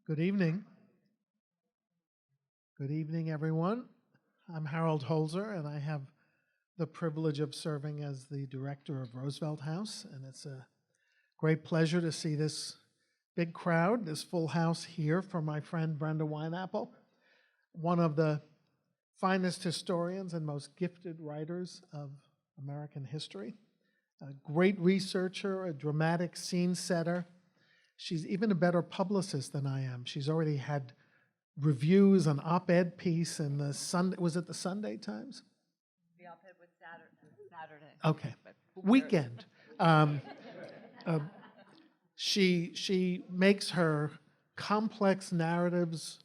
Good evening. Good evening, everyone. I'm Harold Holzer, and I have the privilege of serving as the director of Roosevelt House, and it's a great pleasure to see this big crowd, this full house here for my friend Brenda Wineapple, one of the finest historians and most gifted writers of American history, a great researcher, a dramatic scene setter. She's even a better publicist than I am. She's already had reviews, an op-ed piece in the Sunday, was it the Sunday Times? The op-ed was Saturday. Okay, weekend. She makes her complex narratives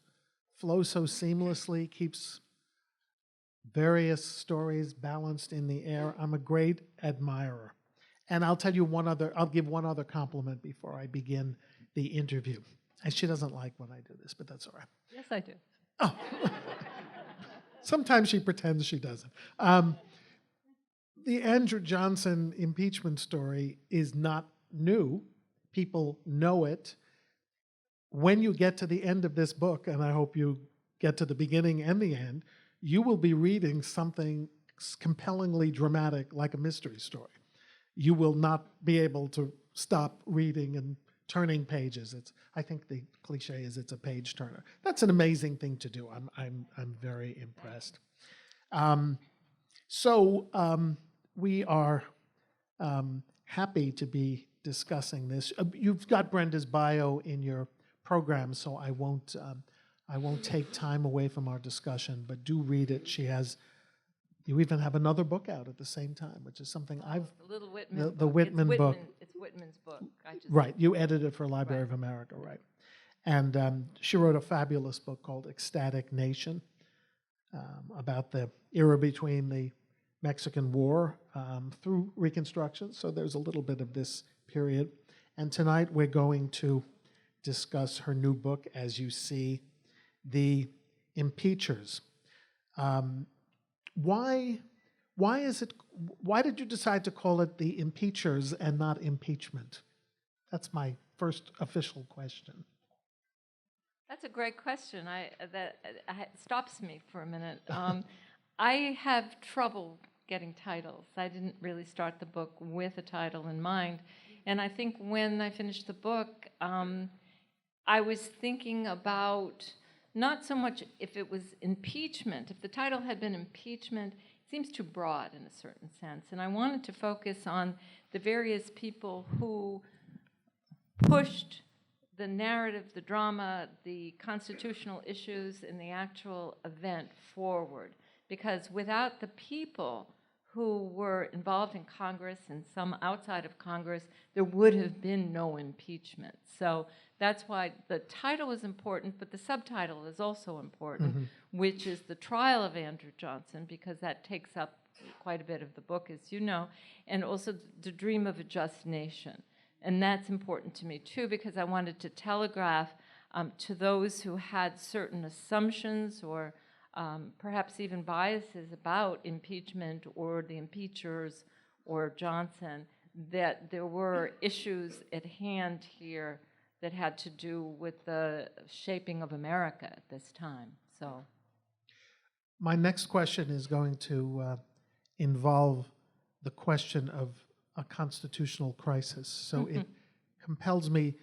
flow so seamlessly, keeps various stories balanced in the air. I'm a great admirer. And I'll give one other compliment before I begin the interview. And she doesn't like when I do this, but that's all right. Yes, I do. Oh. Sometimes she pretends she doesn't. The Andrew Johnson impeachment story is not new. People know it. When you get to the end of this book, and I hope you get to the beginning and the end, you will be reading something compellingly dramatic like a mystery story. You will not be able to stop reading and turning pages. I think the cliche is it's a page turner. That's an amazing thing to do. I'm very impressed. We are happy to be discussing this. You've got Brenda's bio in your program, so I won't take time away from our discussion, but do read it. You even have another book out at the same time, which is something The little Whitman the Whitman book. It's Whitman's book. Right, you edited for Library of America, right. And she wrote a fabulous book called Ecstatic Nation about the era between the Mexican War through Reconstruction, so there's a little bit of this period. And tonight we're going to discuss her new book, as you see, The Impeachers. Why did you decide to call it The Impeachers and not impeachment? That's my first official question. That's a great question. That stops me for a minute. I have trouble getting titles. I didn't really start the book with a title in mind. And I think when I finished the book, I was thinking about not so much if it was impeachment. If the title had been impeachment, it seems too broad in a certain sense. And I wanted to focus on the various people who pushed the narrative, the drama, the constitutional issues, and the actual event forward. Because without the people who were involved in Congress and some outside of Congress, there would have been no impeachment. So that's why the title is important, but the subtitle is also important, which is The Trial of Andrew Johnson, because that takes up quite a bit of the book, as you know, and also The Dream of a Just Nation. And that's important to me, too, because I wanted to telegraph to those who had certain assumptions or perhaps even biases about impeachment or the impeachers or Johnson, that there were issues at hand here that had to do with the shaping of America at this time. So, my next question is going to involve the question of a constitutional crisis. So it compels me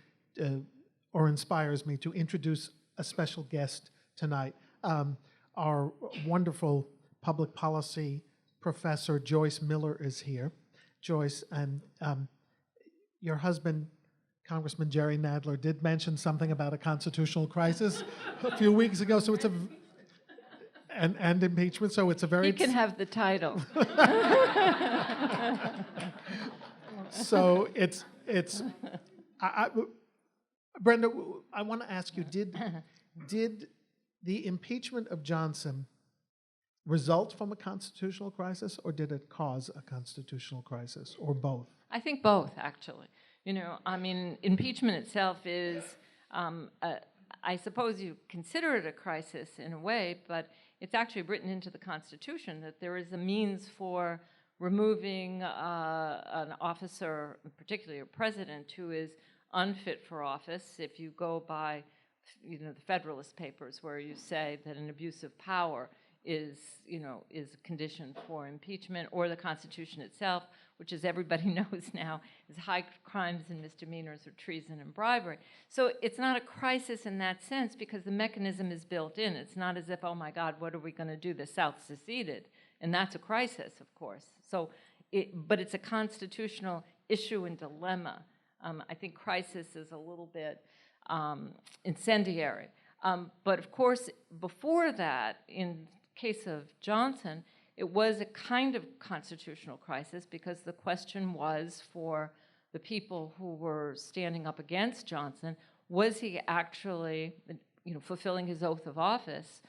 or inspires me to introduce a special guest tonight. Our wonderful public policy professor, Joyce Miller, is here. Joyce, and your husband, Congressman Jerry Nadler, did mention something about a constitutional crisis a few weeks ago, so it's and impeachment, so it's a very... He can have the title. So Brenda, I want to ask you, did the impeachment of Johnson result from a constitutional crisis, or did it cause a constitutional crisis, or both? I think both, actually. You know, I mean, impeachment itself is, I suppose you consider it a crisis in a way, but it's actually written into the Constitution that there is a means for removing an officer, particularly a president, who is unfit for office if you go by the Federalist Papers, where you say that an abuse of power is a condition for impeachment, or the Constitution itself, which, as everybody knows now, is high crimes and misdemeanors or treason and bribery. So it's not a crisis in that sense, because the mechanism is built in. It's not as if, oh my God, what are we going to do? The South seceded, and that's a crisis, of course. So, but it's a constitutional issue and dilemma. I think crisis is a little bit incendiary. But of course, before that, in case of Johnson, it was a kind of constitutional crisis, because the question was for the people who were standing up against Johnson, was he actually, fulfilling his oath of office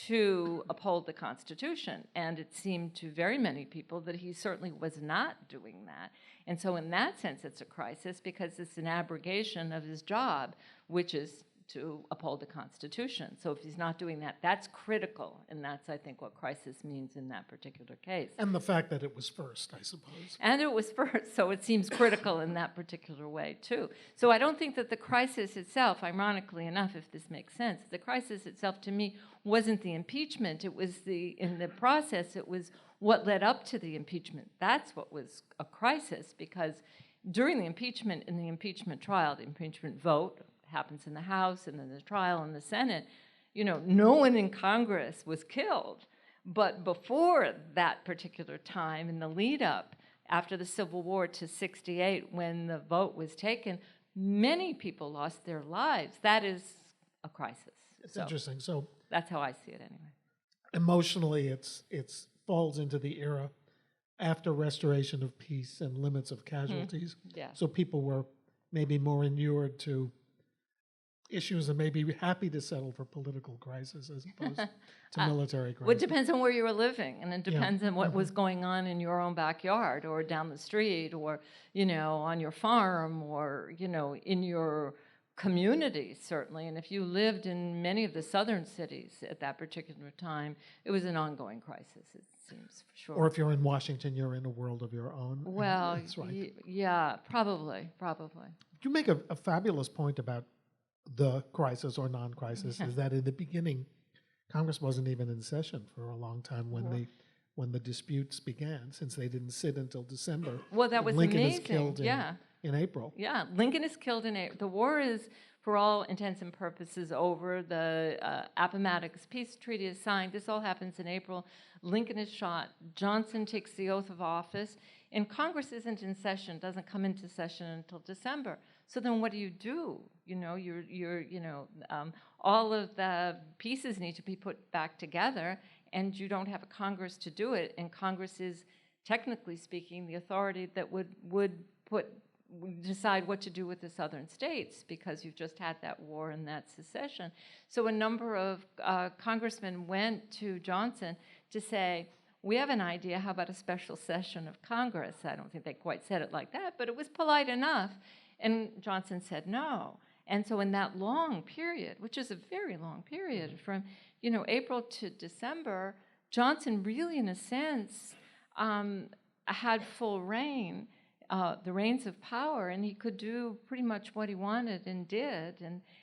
to uphold the Constitution? And it seemed to very many people that he certainly was not doing that. And so in that sense, it's a crisis, because it's an abrogation of his job, which is to uphold the Constitution. So if he's not doing that, that's critical, and that's, I think, what crisis means in that particular case. And the fact that it was first, I suppose. And it was first, so it seems critical in that particular way, too. So I don't think that the crisis itself, ironically enough, if this makes sense, the crisis itself, to me, wasn't the impeachment. It was in the process, it was what led up to the impeachment. That's what was a crisis, because during the impeachment, in the impeachment trial, the impeachment vote happens in the House, and then the trial in the Senate, no one in Congress was killed. But before that particular time, in the lead up, after the Civil War to '68, when the vote was taken, many people lost their lives. That is a crisis. It's interesting. So that's how I see it anyway. Emotionally, it's falls into the era after restoration of peace and limits of casualties. Yeah. So people were maybe more inured to issues and maybe happy to settle for political crisis as opposed to military crisis. Well, it depends on where you were living, and it depends on what was going on in your own backyard, or down the street, or on your farm, or in your community, certainly. And if you lived in many of the southern cities at that particular time, it was an ongoing crisis, it seems, for sure. Or if you're in Washington, you're in a world of your own. Well, that's right. Yeah, probably. You make a fabulous point about the crisis or non-crisis, is that in the beginning, Congress wasn't even in session for a long time when the disputes began, since they didn't sit until December. Well, that was Lincoln amazing. is killed in April. Yeah, Lincoln is killed in April. The war is, for all intents and purposes, over. The Appomattox Peace Treaty is signed. This all happens in April. Lincoln is shot. Johnson takes the oath of office, and Congress isn't in session, doesn't come into session until December. So then what do? All of the pieces need to be put back together, and you don't have a Congress to do it. And Congress is, technically speaking, the authority that would decide what to do with the southern states, because you've just had that war and that secession. So a number of congressmen went to Johnson to say, we have an idea, how about a special session of Congress? I don't think they quite said it like that, but it was polite enough. And Johnson said no. And so in that long period, which is a very long period, from April to December, Johnson really, in a sense, had full reign, the reins of power, and he could do pretty much what he wanted and did.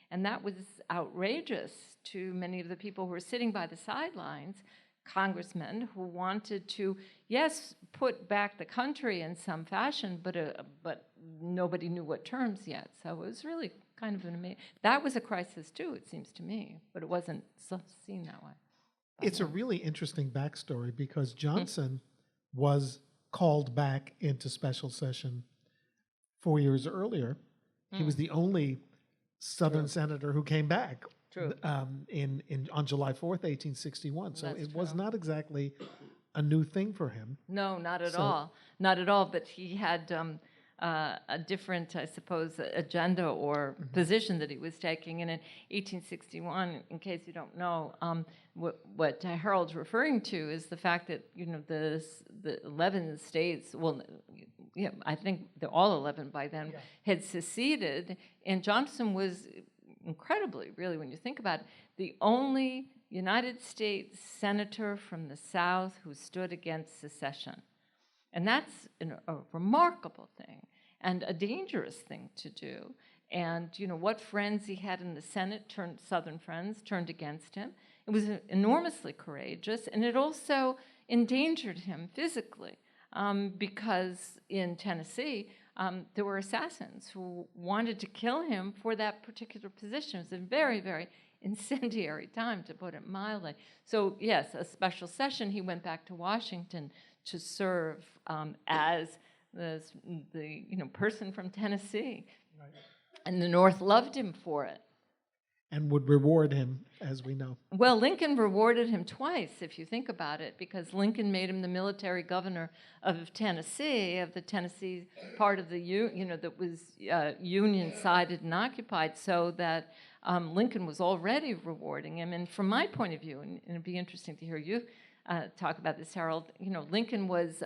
And that was outrageous to many of the people who were sitting by the sidelines, congressmen who wanted to, yes, put back the country in some fashion, but nobody knew what terms yet. So it was really kind of an amazing. That was a crisis too, it seems to me, but it wasn't seen that way. It's a really interesting backstory, because Johnson was called back into special session 4 years earlier. He was the only Southern senator who came back. True. On July 4th, 1861. So That's it was true. not exactly a new thing for him. No, not at all. Not at all, but he had a different, I suppose, agenda or position that he was taking. And in 1861, in case you don't know, what Harold's referring to is the fact that, the 11 states, I think they're all 11 by then, had seceded, and Johnson was incredibly, really, when you think about it, the only United States senator from the South who stood against secession. And that's a remarkable thing and a dangerous thing to do. And, what friends he had in the Senate Southern friends turned against him. It was enormously courageous, and it also endangered him physically because in Tennessee, there were assassins who wanted to kill him for that particular position. It was a very, very incendiary time, to put it mildly. So yes, a special session, he went back to Washington to serve as the person from Tennessee. Right. And the North loved him for it. And would reward him, as we know. Well, Lincoln rewarded him twice, if you think about it, because Lincoln made him the military governor of Tennessee, of the Tennessee part of the that was Union-sided and occupied, so that Lincoln was already rewarding him. And from my point of view, and it'd be interesting to hear you talk about this, Harold. Lincoln was.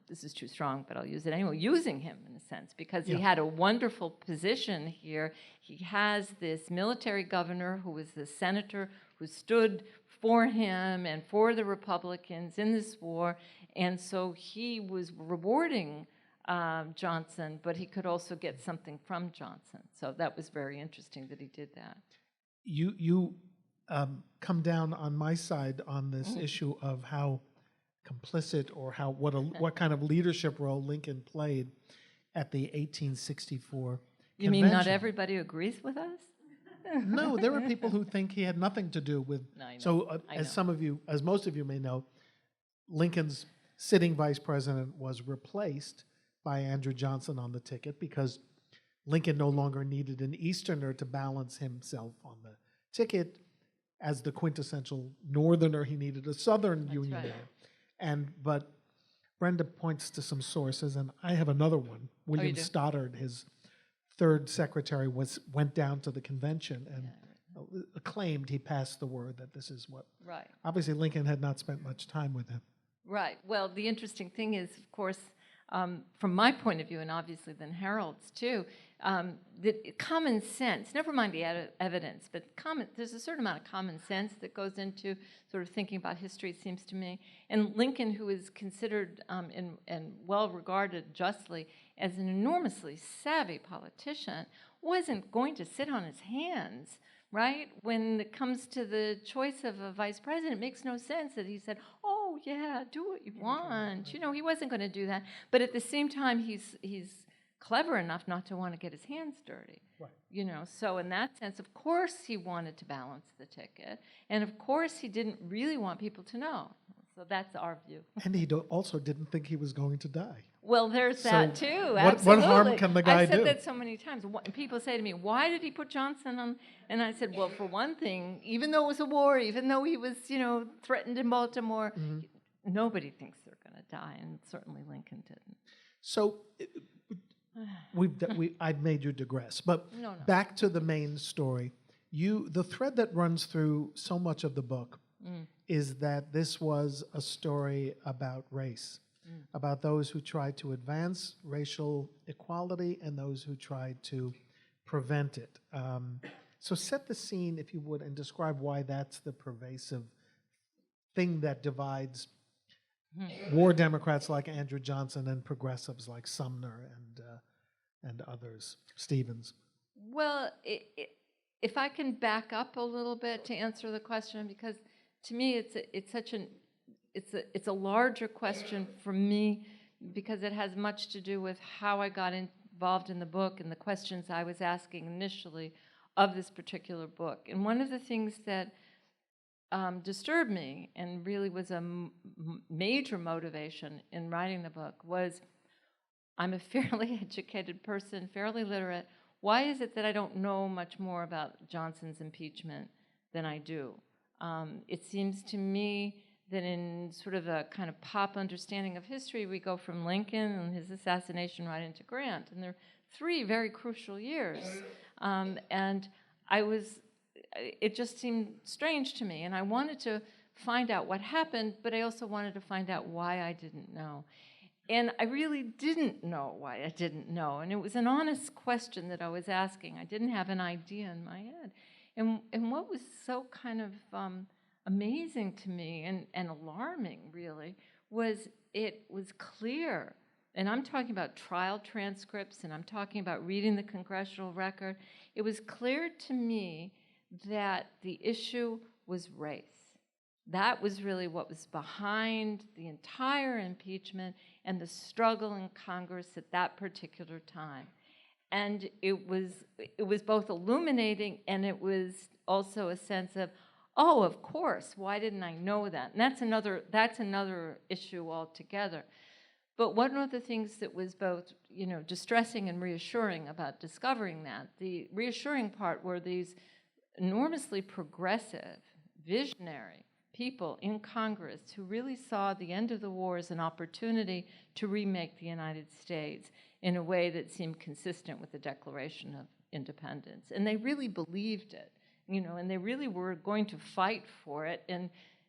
This is too strong, but I'll use it anyway, using him in a sense, because he had a wonderful position here. He has this military governor who was the senator who stood for him and for the Republicans in this war, and so he was rewarding Johnson, but he could also get something from Johnson. So that was very interesting that he did that. You come down on my side on this issue of how complicit or what kind of leadership role Lincoln played at the 1864 You mean not everybody agrees with us? No, there were people who think he had nothing to do with. No, I know. So, as most of you may know, Lincoln's sitting vice president was replaced by Andrew Johnson on the ticket because Lincoln no longer needed an Easterner to balance himself on the ticket. As the quintessential Northerner, he needed a Southern Union man. But Brenda points to some sources, and I have another one. William Stoddard, his third secretary, went down to the convention and acclaimed. He passed the word that this is what. Right. Obviously, Lincoln had not spent much time with him. Right. Well, the interesting thing is, of course, from my point of view, and obviously then Harold's too, that common sense, never mind the evidence, but there's a certain amount of common sense that goes into sort of thinking about history, it seems to me. And Lincoln, who is considered and well regarded justly as an enormously savvy politician, wasn't going to sit on his hands, right? When it comes to the choice of a vice president, it makes no sense that he said, oh, yeah, do what you want. You know, he wasn't going to do that. But at the same time, he's clever enough not to want to get his hands dirty. Right. You know, so in that sense, of course he wanted to balance the ticket. And of course he didn't really want people to know. So that's our view. And he also didn't think he was going to die. Well, there's that too. What harm can the guy do? I've said that so many times. People say to me, why did he put Johnson on? And I said, well, for one thing, even though it was a war, even though he was, threatened in Baltimore, nobody thinks they're going to die, and certainly Lincoln didn't. So I've made you digress, but back to the main story. The thread that runs through so much of the book is that this was a story about race, about those who tried to advance racial equality and those who tried to prevent it. So set the scene, if you would, and describe why that's the pervasive thing that divides war Democrats like Andrew Johnson and progressives like Sumner and others, Stevens. Well, if I can back up a little bit to answer the question, because to me it's a larger question for me, because it has much to do with how I got involved in the book and the questions I was asking initially of this particular book. And one of the things that disturbed me and really was a major motivation in writing the book was, I'm a fairly educated person, fairly literate. Why is it that I don't know much more about Johnson's impeachment than I do? It seems to me that in sort of a kind of pop understanding of history, we go from Lincoln and his assassination right into Grant. And there are 3 very crucial years. And it just seemed strange to me. And I wanted to find out what happened, but I also wanted to find out why I didn't know. And I really didn't know why I didn't know. And it was an honest question that I was asking. I didn't have an idea in my head. And what was so kind of amazing to me and alarming, really, was it was clear and I'm talking about trial transcripts, and I'm talking about reading the congressional record, it was clear to me that the issue was race. That was really what was behind the entire impeachment and the struggle in Congress at that particular time. And it was both illuminating, and it was also a sense of, oh, of course, why didn't I know that? And that's another issue altogether. But one of the things that was both, distressing and reassuring about discovering that, the reassuring part were these enormously progressive, visionary people in Congress who really saw the end of the war as an opportunity to remake the United States in a way that seemed consistent with the Declaration of Independence. And they really believed it, and they really were going to fight for it, and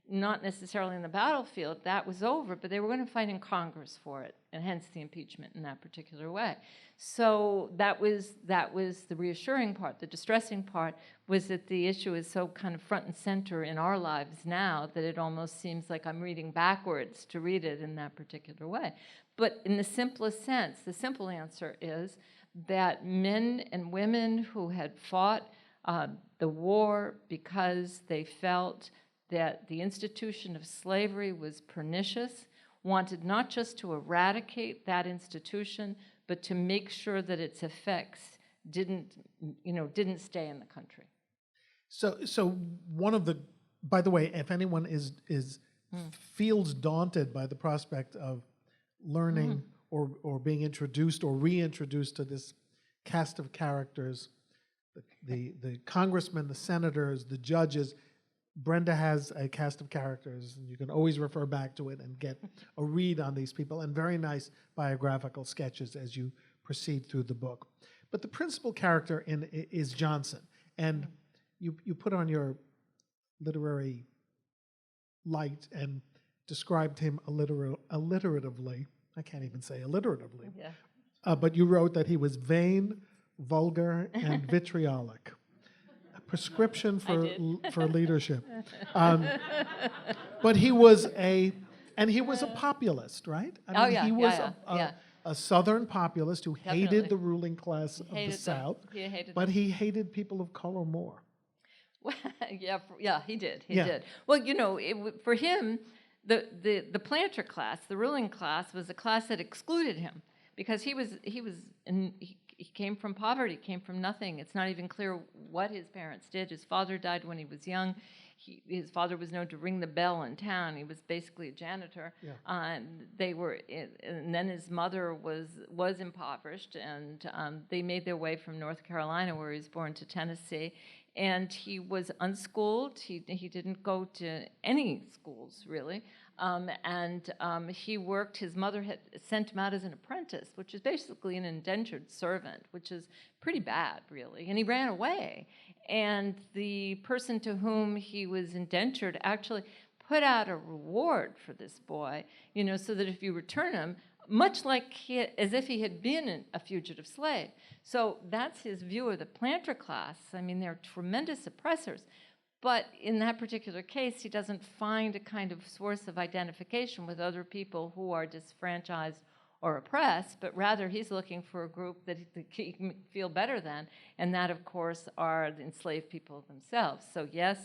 not necessarily in the battlefield, that was over, but they were going to fight in Congress for it, and hence the impeachment in that particular way. So that was the reassuring part. The distressing part was that the issue is so kind of front and center in our lives now that it almost seems like I'm reading backwards to read it in that particular way. But in the simplest sense, the simple answer is that men and women who had fought the war because they felt that the institution of slavery was pernicious, wanted not just to eradicate that institution, but to make sure that its effects didn't stay in the country. So one of the, by the way, if anyone feels daunted by the prospect of learning or being introduced or reintroduced to this cast of characters, the congressmen, the senators, the judges, Brenda has a cast of characters, and you can always refer back to it and get a read on these people, and very nice biographical sketches as you proceed through the book. But the principal character is Johnson, and you put on your literary light and described him alliteratively. I can't even say alliteratively. Yeah. But you wrote that he was vain, vulgar, and vitriolic. Prescription for leadership. But he was a populist, right? He was a Southern populist who hated the ruling class of the South, but he hated people of color more. Well, he did. He did. Well, for him, the planter class, the ruling class, was a class that excluded him because he came from poverty, came from nothing. It's not even clear what his parents did. His father died when he was young. His father was known to ring the bell in town. He was basically a janitor. Yeah. And then his mother was impoverished, and they made their way from North Carolina, where he was born, to Tennessee. And he was unschooled. He didn't go to any schools, really. He worked, his mother had sent him out as an apprentice, which is basically an indentured servant, which is pretty bad, really. And he ran away. And the person to whom he was indentured actually put out a reward for this boy, so that if you return him, much like as if he had been a fugitive slave. So that's his view of the planter class. They're tremendous oppressors. But in that particular case, he doesn't find a kind of source of identification with other people who are disfranchised or oppressed, but rather he's looking for a group that he can feel better than, and that, of course, are the enslaved people themselves. So yes,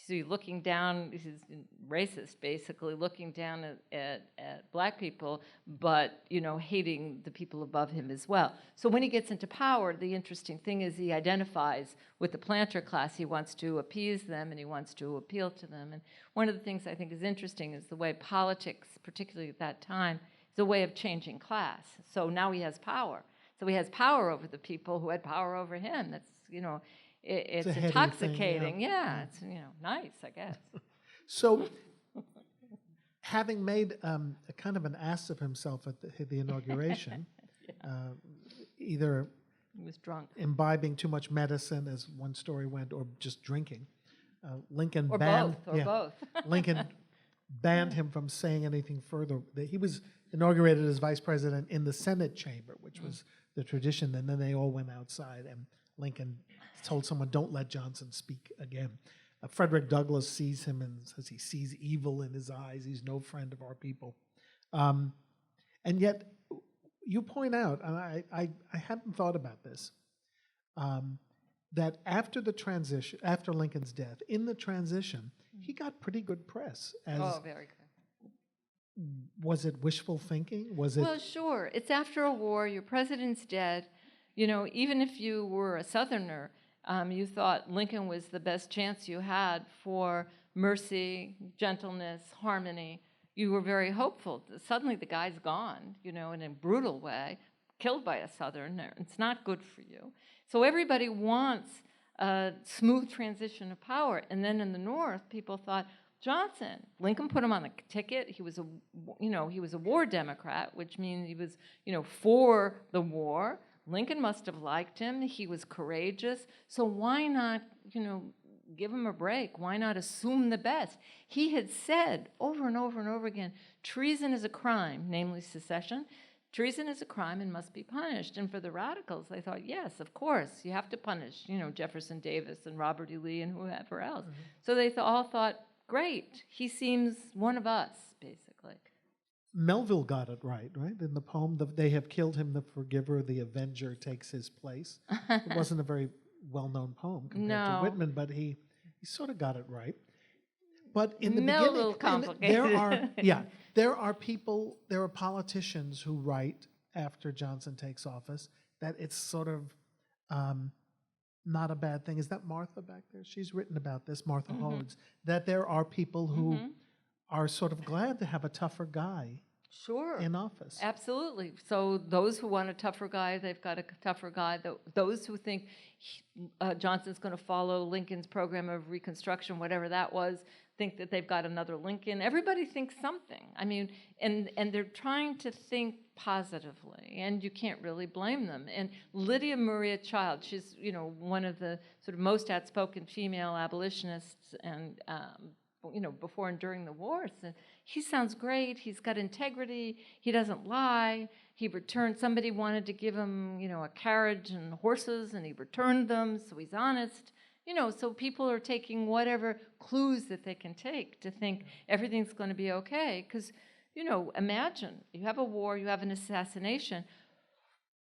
he's looking down, he's racist, basically, looking down at black people, but, hating the people above him as well. So when he gets into power, the interesting thing is he identifies with the planter class. He wants to appease them, and he wants to appeal to them. And one of the things I think is interesting is the way politics, particularly at that time, is a way of changing class. So now he has power. So he has power over the people who had power over him. That's, it's intoxicating. Thing, yeah, it's nice, I guess. So, having made a kind of an ass of himself at the inauguration, either he was drunk, imbibing too much medicine, as one story went, or just drinking, Lincoln or banned both. Lincoln banned him from saying anything further. He was inaugurated as vice president in the Senate chamber, which was the tradition, and then they all went outside, and Lincoln told someone, "Don't let Johnson speak again." Frederick Douglass sees him and says he sees evil in his eyes. He's no friend of our people. And yet, you point out, and I hadn't thought about this, that after the transition, after Lincoln's death, in the transition, he got pretty good press. Oh, very good. Was it wishful thinking? Was it? Well, sure. It's after a war. Your president's dead. You know, even if you were a Southerner, you thought Lincoln was the best chance you had for mercy, gentleness, harmony. You were very hopeful. Suddenly the guy's gone, you know, in a brutal way, killed by a Southerner. It's not good for you. So everybody wants a smooth transition of power. And then in the North, people thought, Johnson, Lincoln put him on the ticket. He was a war Democrat, which means he was, for the war. Lincoln must have liked him. He was courageous. So why not, give him a break? Why not assume the best? He had said over and over and over again, treason is a crime, namely secession. Treason is a crime and must be punished. And for the radicals, they thought, yes, of course, you have to punish, Jefferson Davis and Robert E. Lee and whoever else. Mm-hmm. So they all thought, great, he seems one of us, basically. Melville got it right? In the poem, they have killed him, the forgiver, the avenger takes his place. It wasn't a very well-known poem compared to Whitman, but he sort of got it right. But in the Melville beginning, complicated. there are politicians who write after Johnson takes office that it's sort of not a bad thing. Is that Martha back there? She's written about this, Martha Hodes, that there are people who are sort of glad to have a tougher guy in office. Absolutely. So those who want a tougher guy, they've got a tougher guy. Those who think Johnson's going to follow Lincoln's program of Reconstruction, whatever that was, think that they've got another Lincoln. Everybody thinks something. I mean, and they're trying to think positively, and you can't really blame them. And Lydia Maria Child, she's one of the sort of most outspoken female abolitionists, and before and during the war. So he sounds great. He's got integrity. He doesn't lie. He returned. Somebody wanted to give him, a carriage and horses, and he returned them. So he's honest. So people are taking whatever clues that they can take to think everything's going to be okay. Because, imagine you have a war, you have an assassination.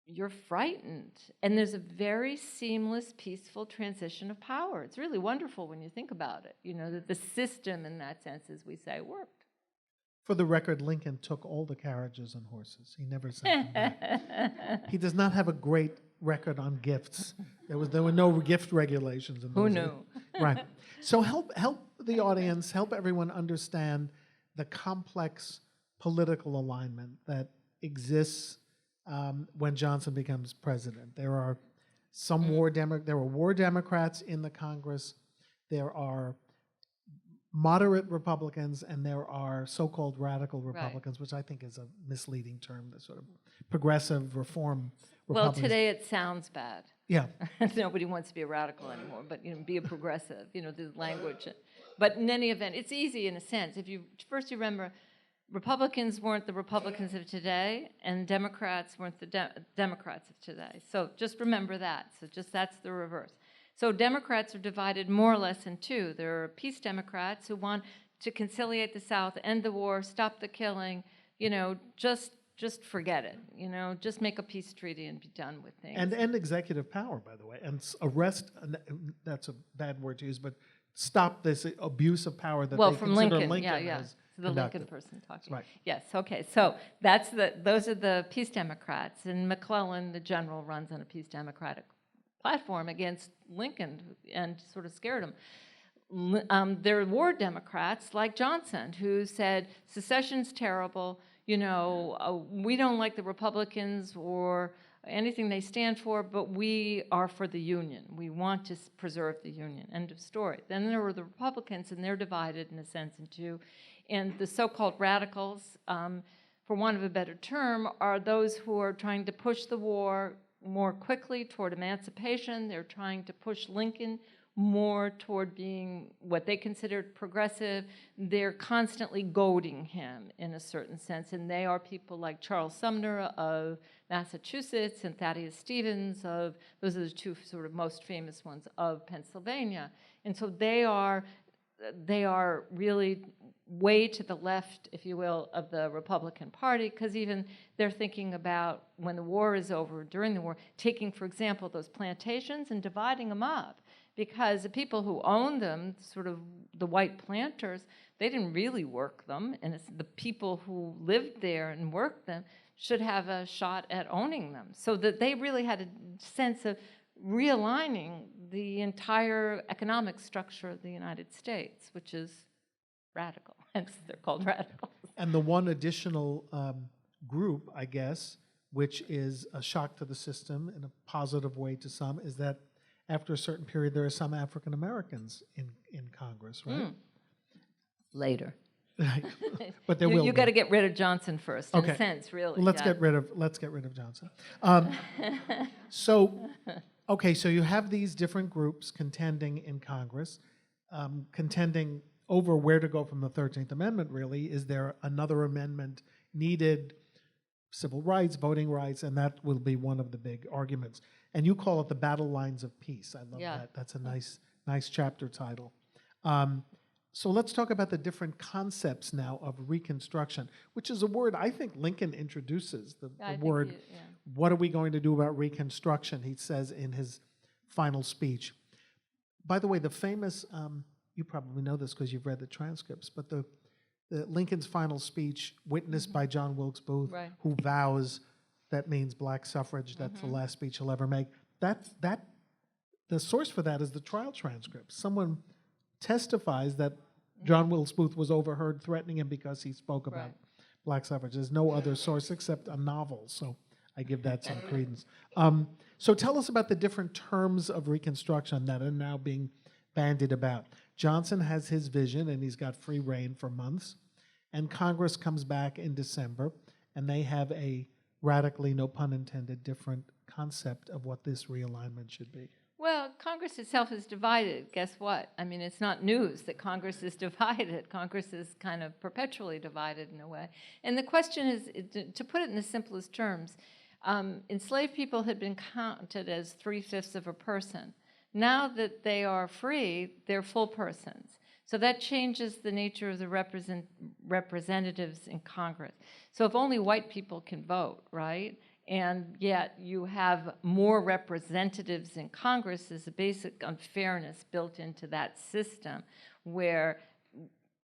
You're frightened. And there's a very seamless, peaceful transition of power. It's really wonderful when you think about it, that the system in that sense, as we say, worked. For the record, Lincoln took all the carriages and horses. He never sent them back. He does not have a great record on gifts. There were no gift regulations in those days. Who knew? Right. So help the audience, help everyone understand the complex political alignment that exists when Johnson becomes president. There are some there were war Democrats in the Congress. There are moderate Republicans, and there are so-called radical Republicans, which I think is a misleading term, the sort of progressive reform Republicans. Well, today it sounds bad. Yeah. Nobody wants to be a radical anymore, but be a progressive, the language. But in any event, it's easy in a sense. If you first remember, Republicans weren't the Republicans of today, and Democrats weren't the Democrats of today. So just remember that. So that's the reverse. So Democrats are divided more or less in two. There are peace Democrats who want to conciliate the South, end the war, stop the killing, just forget it, just make a peace treaty and be done with things. And end executive power, by the way, and arrest, that's a bad word to use, but stop this abuse of power that they from consider Lincoln has so the conducted. Lincoln person talking. Right. Yes, okay, so those are the peace Democrats, and McClellan, the general, runs on a peace Democratic platform against Lincoln and sort of scared him. There are war Democrats like Johnson who said secession's terrible, we don't like the Republicans or anything they stand for, but we are for the Union. We want to preserve the Union. End of story. Then there were the Republicans, and they're divided in a sense in two. And the so-called radicals, for want of a better term, are those who are trying to push the war more quickly toward emancipation. They're trying to push Lincoln more toward being what they considered progressive. They're constantly goading him in a certain sense, and they are people like Charles Sumner of Massachusetts and Thaddeus Stevens those are the two sort of most famous ones of Pennsylvania. And so they are really way to the left, if you will, of the Republican Party, because even they're thinking about when the war is over, during the war, taking, for example, those plantations and dividing them up, because the people who owned them, sort of the white planters, they didn't really work them, and it's the people who lived there and worked them should have a shot at owning them. So that they really had a sense of realigning the entire economic structure of the United States, which is radical, hence they're called radicals. And the one additional group, I guess, which is a shock to the system in a positive way to some, is that after a certain period, there are some African Americans in Congress, right? Later. Right. But there will You be. got to get rid of Johnson first, in Okay. a sense, really. Well, let's get rid of Johnson. So, okay, so you have these different groups contending in Congress, contending over where to go from the 13th Amendment, really. Is there another amendment needed? Civil rights, voting rights, and that will be one of the big arguments. And you call it the battle lines of peace. I love that. That's a nice chapter title. So let's talk about the different concepts now of Reconstruction, which is a word I think Lincoln introduces, the word, what are we going to do about Reconstruction, he says in his final speech. By the way, the famous, you probably know this because you've read the transcripts, but the Lincoln's final speech, witnessed by John Wilkes Booth, who vows, that means black suffrage, that's the last speech he'll ever make. The source for that is the trial transcript. Someone testifies that John Wilkes Booth was overheard threatening him because he spoke about black suffrage. There's no other source except a novel, so I give that some credence. So tell us about the different terms of Reconstruction that are now being bandied about. Johnson has his vision, and he's got free rein for months, and Congress comes back in December, and they have a radically, no pun intended, different concept of what this realignment should be. Well, Congress itself is divided. Guess what? I mean, it's not news that Congress is divided. Congress is kind of perpetually divided in a way. And the question is, to put it in the simplest terms, enslaved people had been counted as 3/5 of a person. Now that they are free, they're full persons. So that changes the nature of the representatives in Congress. So if only white people can vote, right? And yet you have more representatives in Congress, there's a basic unfairness built into that system where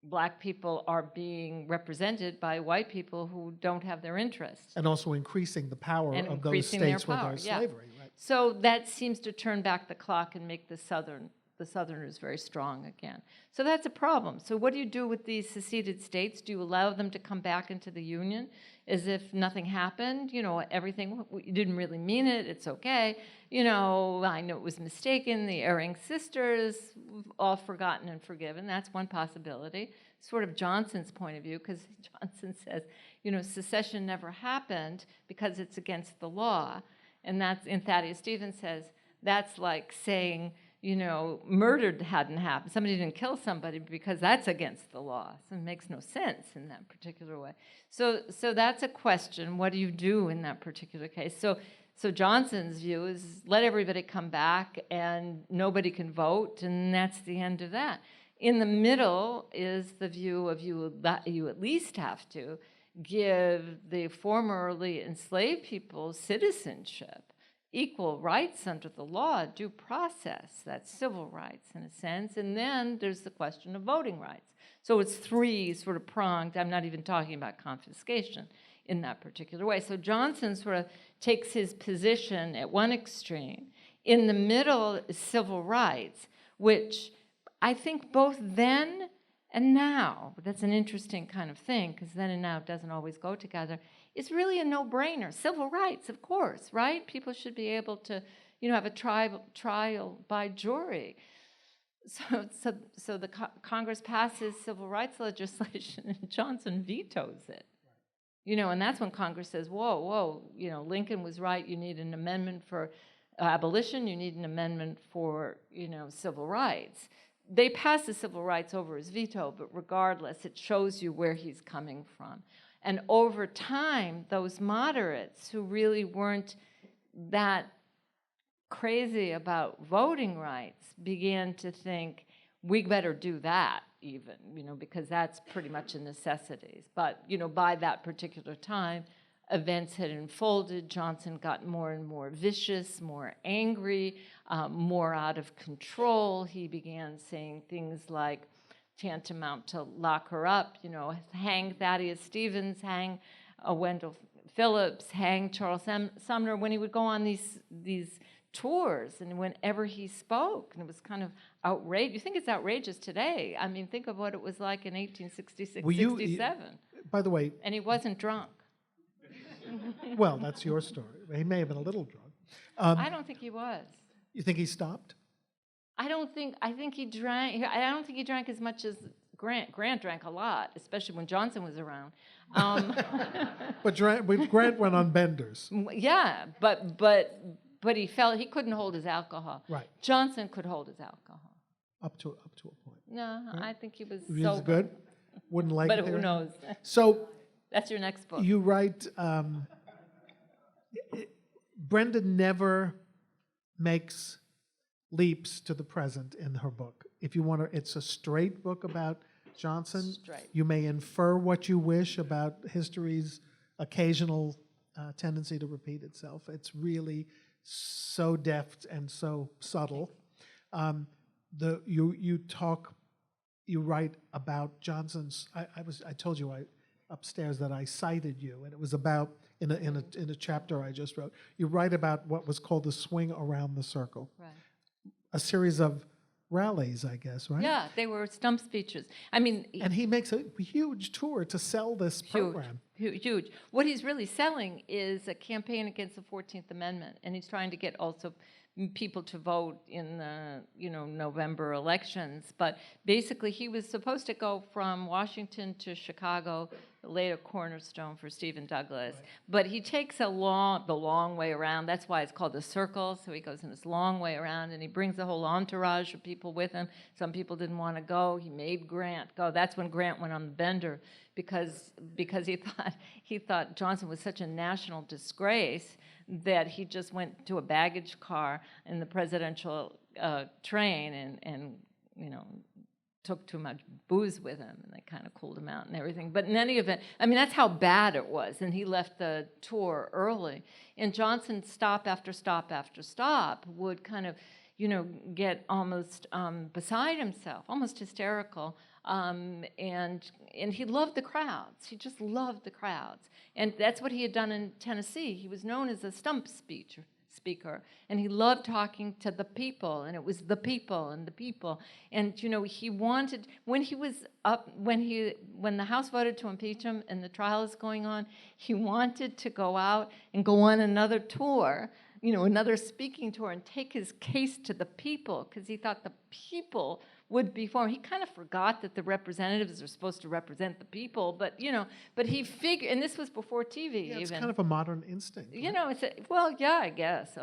black people are being represented by white people who don't have their interests. And also increasing the power of those states where there's slavery, right? So that seems to turn back the clock and make the Southerners very strong again. So that's a problem. So what do you do with these seceded states? Do you allow them to come back into the Union as if nothing happened? You know, everything, you didn't really mean it, it's okay. You know, I know it was mistaken, the erring sisters, all forgotten and forgiven. That's one possibility. Sort of Johnson's point of view, because Johnson says, you know, secession never happened because it's against the law. And Thaddeus Stevens says, that's like saying, you know, murder hadn't happened. Somebody didn't kill somebody because that's against the law. So it makes no sense in that particular way. So that's a question. What do you do in that particular case? So Johnson's view is let everybody come back and nobody can vote, and that's the end of that. In the middle is the view of you at least have to give the formerly enslaved people citizenship, equal rights under the law, due process, that's civil rights in a sense, and then there's the question of voting rights. So it's three sort of pronged. I'm not even talking about confiscation in that particular way. So Johnson sort of takes his position at one extreme. In the middle is civil rights, which I think both then and now, that's an interesting kind of thing, because then and now doesn't always go together, it's really a no-brainer. Civil rights, of course, right? People should be able to, you know, have a trial by jury. So the Congress passes civil rights legislation, and Johnson vetoes it. You know, and that's when Congress says, whoa, you know, Lincoln was right. You need an amendment for abolition. You need an amendment for, you know, civil rights. They pass the civil rights over his veto, but regardless, it shows you where he's coming from. And over time, those moderates who really weren't that crazy about voting rights began to think, we better do that even, because that's pretty much a necessity. But, by that particular time, events had unfolded. Johnson got more and more vicious, more angry, more out of control. He began saying things like, tantamount to lock her up, hang Thaddeus Stevens, hang Wendell Phillips, hang Charles Sumner, when he would go on these tours and whenever he spoke. And it was kind of outrageous. You think it's outrageous today. I mean, think of what it was like in 1866, 67. By the way. And he wasn't drunk. Well, that's your story. He may have been a little drunk. I don't think he was. You think he stopped? I think he drank. I don't think he drank as much as Grant. Grant drank a lot, especially when Johnson was around. But Grant went on benders. Yeah, but he felt he couldn't hold his alcohol. Right. Johnson could hold his alcohol. Up to a point. No, right? I think he was He sober. was good. Wouldn't like it. But who knows? So that's your next book. You write. Brenda never makes leaps to the present in her book. If you want to, it's a straight book about Johnson. Straight. You may infer what you wish about history's occasional tendency to repeat itself. It's really so deft and so subtle. You write about Johnson's. I told you upstairs that I cited you, and it was about in a chapter I just wrote. You write about what was called the swing around the circle. Right. A series of rallies, I guess, right? Yeah, they were stump speeches. I mean, and he makes a huge tour to sell this program. Huge. What he's really selling is a campaign against the 14th Amendment, and he's trying to get also people to vote in the November elections. But basically, he was supposed to go from Washington to Chicago, laid a cornerstone for Stephen Douglas. Right. But he takes the long way around. That's why it's called the circle. So he goes in this long way around, and he brings a whole entourage of people with him. Some people didn't want to go. He made Grant go. That's when Grant went on the bender, because he thought Johnson was such a national disgrace that he just went to a baggage car in the presidential train and took too much booze with him, and they kind of cooled him out and everything. But in any event, I mean, that's how bad it was, and he left the tour early. And Johnson, stop after stop after stop, would kind of, get almost beside himself, almost hysterical. And he loved the crowds. He just loved the crowds. And that's what he had done in Tennessee. He was known as a stump speaker, and he loved talking to the people, and it was the people and the people. And he wanted, when the House voted to impeach him and the trial is going on, he wanted to go out and go on another tour, another speaking tour, and take his case to the people, because he thought the people would be for him. He kind of forgot that the representatives are supposed to represent the people, but he figured, and this was before TV. Yeah, it's even kind of a modern instinct. Right? I guess.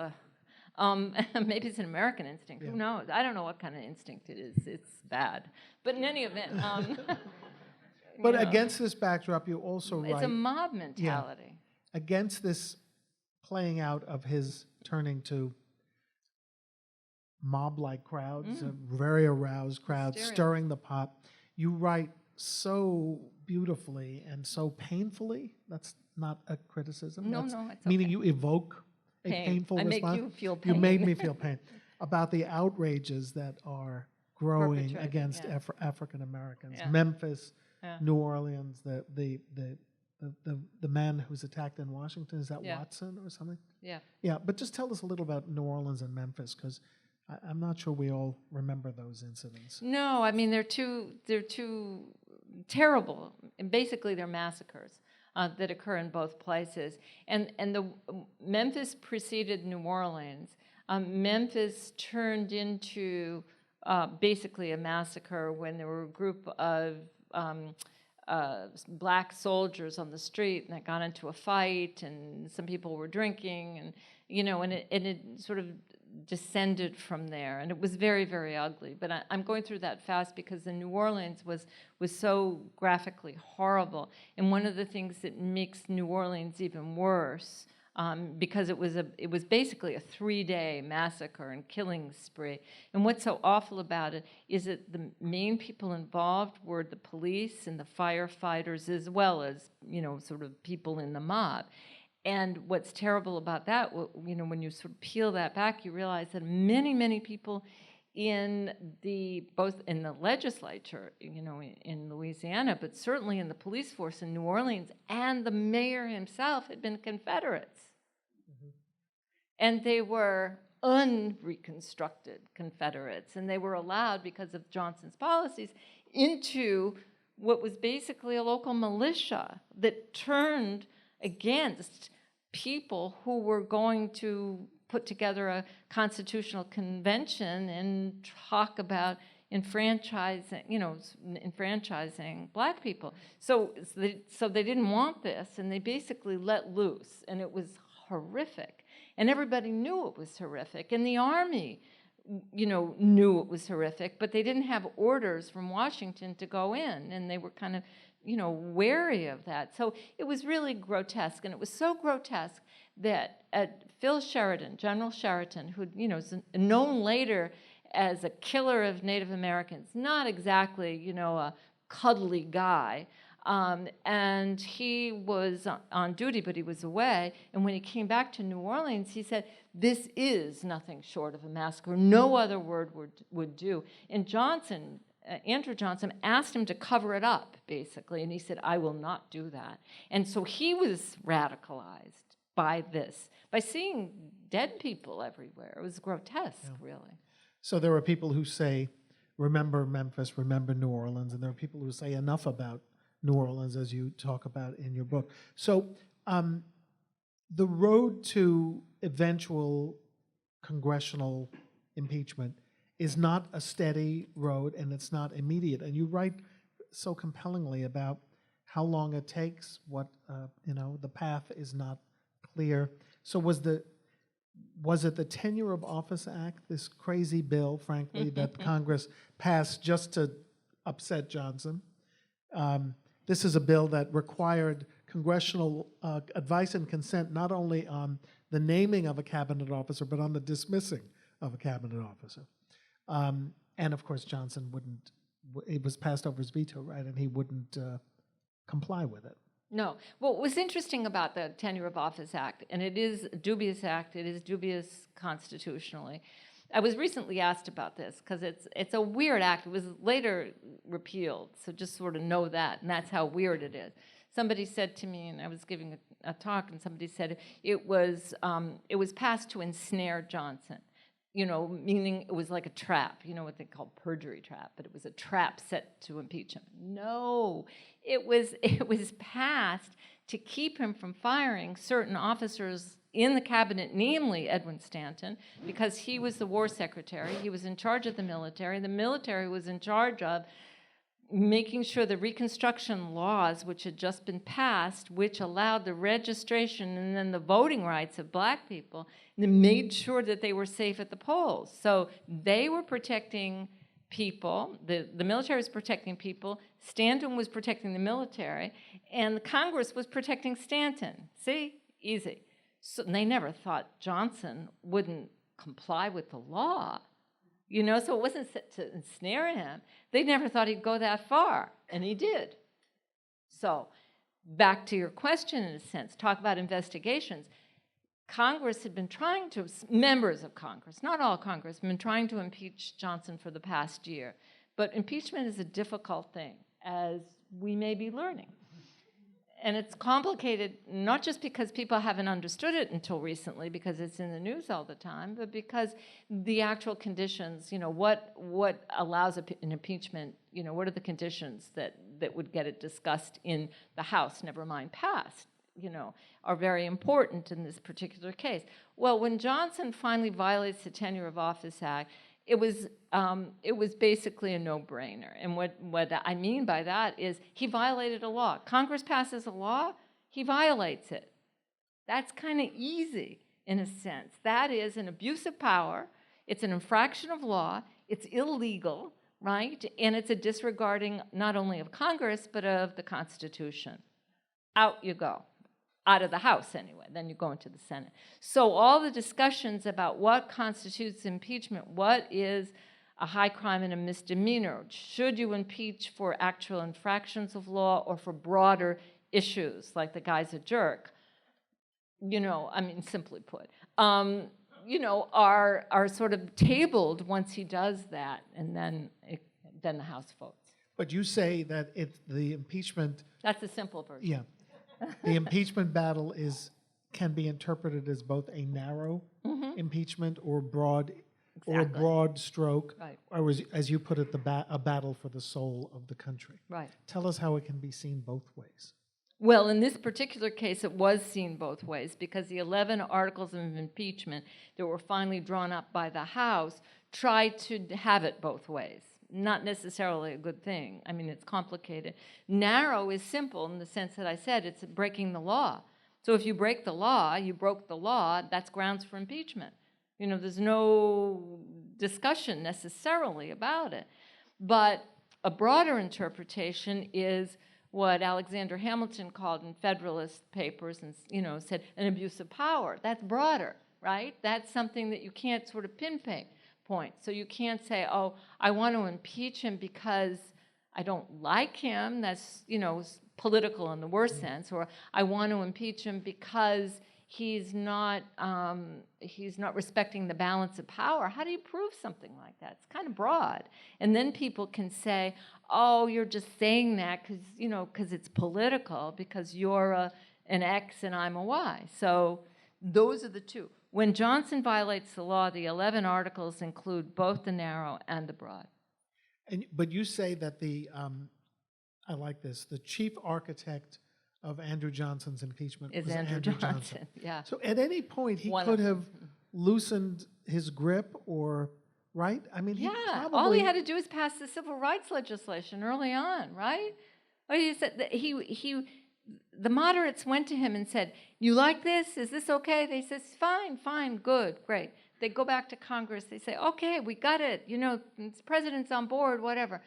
Maybe it's an American instinct. Yeah. Who knows? I don't know what kind of instinct it is. It's bad. But in any event. But against this backdrop, you also write. It's a mob mentality. Yeah, against this playing out of his turning to mob-like crowds, very aroused crowds, stirring the pot. You write so beautifully and so painfully. That's not a criticism. No, it's okay. Meaning you evoke a painful response. I make you feel pain. You made me feel pain. About the outrages that are growing against African Americans. Yeah. Memphis, New Orleans, the man who's attacked in Washington, is that Watson or something? Yeah. Yeah, but just tell us a little about New Orleans and Memphis, because I'm not sure we all remember those incidents. No, I mean, they're two terrible, and basically they're massacres that occur in both places. And the Memphis preceded New Orleans. Memphis turned into basically a massacre when there were a group of black soldiers on the street, and it got into a fight, and some people were drinking, and it sort of descended from there, and it was very, very ugly. But I'm going through that fast because the New Orleans was so graphically horrible, and one of the things that makes New Orleans even worse because it was basically a 3-day massacre and killing spree. And what's so awful about it is that the main people involved were the police and the firefighters, as well as, sort of people in the mob. And what's terrible about that, when you sort of peel that back, you realize that many, many people both in the legislature, in Louisiana, but certainly in the police force in New Orleans, and the mayor himself had been Confederates. Mm-hmm. And they were unreconstructed Confederates, and they were allowed, because of Johnson's policies, into what was basically a local militia that turned against people who were going to put together a constitutional convention and talk about enfranchising black people. So they didn't want this, and they basically let loose, and it was horrific. And everybody knew it was horrific, and the army, knew it was horrific, but they didn't have orders from Washington to go in, and they were kind of, wary of that. So it was really grotesque, and it was so grotesque that Phil Sheridan, General Sheridan, who is known later as a killer of Native Americans, not exactly a cuddly guy, and he was on duty, but he was away. And when he came back to New Orleans, he said, "This is nothing short of a massacre. No other word would do." And Andrew Johnson asked him to cover it up, basically, and he said, "I will not do that." And so he was radicalized by this, by seeing dead people everywhere. It was grotesque, really. So there are people who say, remember Memphis, remember New Orleans, and there are people who say enough about New Orleans, as you talk about in your book. So the road to eventual congressional impeachment is not a steady road, and it's not immediate. And you write so compellingly about how long it takes, what, the path is not clear. So was it the Tenure of Office Act, this crazy bill, frankly, that Congress passed just to upset Johnson? This is a bill that required congressional advice and consent not only on the naming of a cabinet officer, but on the dismissing of a cabinet officer. And of course, Johnson wouldn't, it was passed over his veto, right? And he wouldn't comply with it. No. What was interesting about the Tenure of Office Act, and it is a dubious act, it is dubious constitutionally. I was recently asked about this because it's a weird act. It was later repealed, so just sort of know that, and that's how weird it is. Somebody said to me, and I was giving a talk, and somebody said it was passed to ensnare Johnson. Meaning it was like a trap, what they call perjury trap, but it was a trap set to impeach him. No, it was passed to keep him from firing certain officers in the cabinet, namely Edwin Stanton, because he was the war secretary, he was in charge of the military was in charge of making sure the Reconstruction laws, which had just been passed, which allowed the registration and then the voting rights of black people, and made sure that they were safe at the polls. So they were protecting people, the military was protecting people, Stanton was protecting the military, and the Congress was protecting Stanton. See? Easy. So they never thought Johnson wouldn't comply with the law. So it wasn't set to ensnare him. They never thought he'd go that far, and he did. So back to your question, in a sense, talk about investigations. Congress had been trying to, members of Congress, not all Congress, have been trying to impeach Johnson for the past year. But impeachment is a difficult thing, as we may be learning. And it's complicated, not just because people haven't understood it until recently, because it's in the news all the time, but because the actual conditions, what allows an impeachment, what are the conditions that would get it discussed in the House, never mind passed, are very important in this particular case. Well, when Johnson finally violates the Tenure of Office Act, it was basically a no-brainer. And what I mean by that is he violated a law. Congress passes a law, he violates it. That's kind of easy in a sense. That is an abuse of power. It's an infraction of law. It's illegal, right? And it's a disregarding not only of Congress, but of the Constitution. Out you go. out of the House anyway, then you go into the Senate. So all the discussions about what constitutes impeachment, what is a high crime and a misdemeanor, should you impeach for actual infractions of law or for broader issues, like the guy's a jerk, I mean, simply put, are sort of tabled once he does that, and then the House votes. But you say that the impeachment, That's a simple version. yeah, the impeachment battle can be interpreted as both a narrow impeachment or broad, or a broad stroke, Right. or as you put it, a battle for the soul of the country. Right. Tell us how it can be seen both ways. Well, in this particular case, it was seen both ways, because the 11 articles of impeachment that were finally drawn up by the House tried to have it both ways. Not necessarily a good thing. I mean, it's complicated. Narrow is simple in the sense that I said it's breaking the law. So if you break the law, you broke the law, that's grounds for impeachment. There's no discussion necessarily about it. But a broader interpretation is what Alexander Hamilton called in Federalist Papers and said an abuse of power. That's broader, right? That's something that you can't sort of pinpoint. So you can't say, oh, I want to impeach him because I don't like him. That's political in the worst sense. Or I want to impeach him because he's not respecting the balance of power. How do you prove something like that? It's kind of broad. And then people can say, oh, you're just saying that because it's political, because you're an X and I'm a Y. So those are the two. When Johnson violates the law, the 11 articles include both the narrow and the broad. But you say that I like this, the chief architect of Andrew Johnson's impeachment Is was Andrew Johnson. Yeah. So at any point, he could have loosened his grip, or, right? I mean, all he had to do is pass the civil rights legislation early on, right? Well, he said that the moderates went to him and said, you like this? Is this okay? They said, fine, good, great. They go back to Congress. They say, okay, we got it. The president's on board, whatever.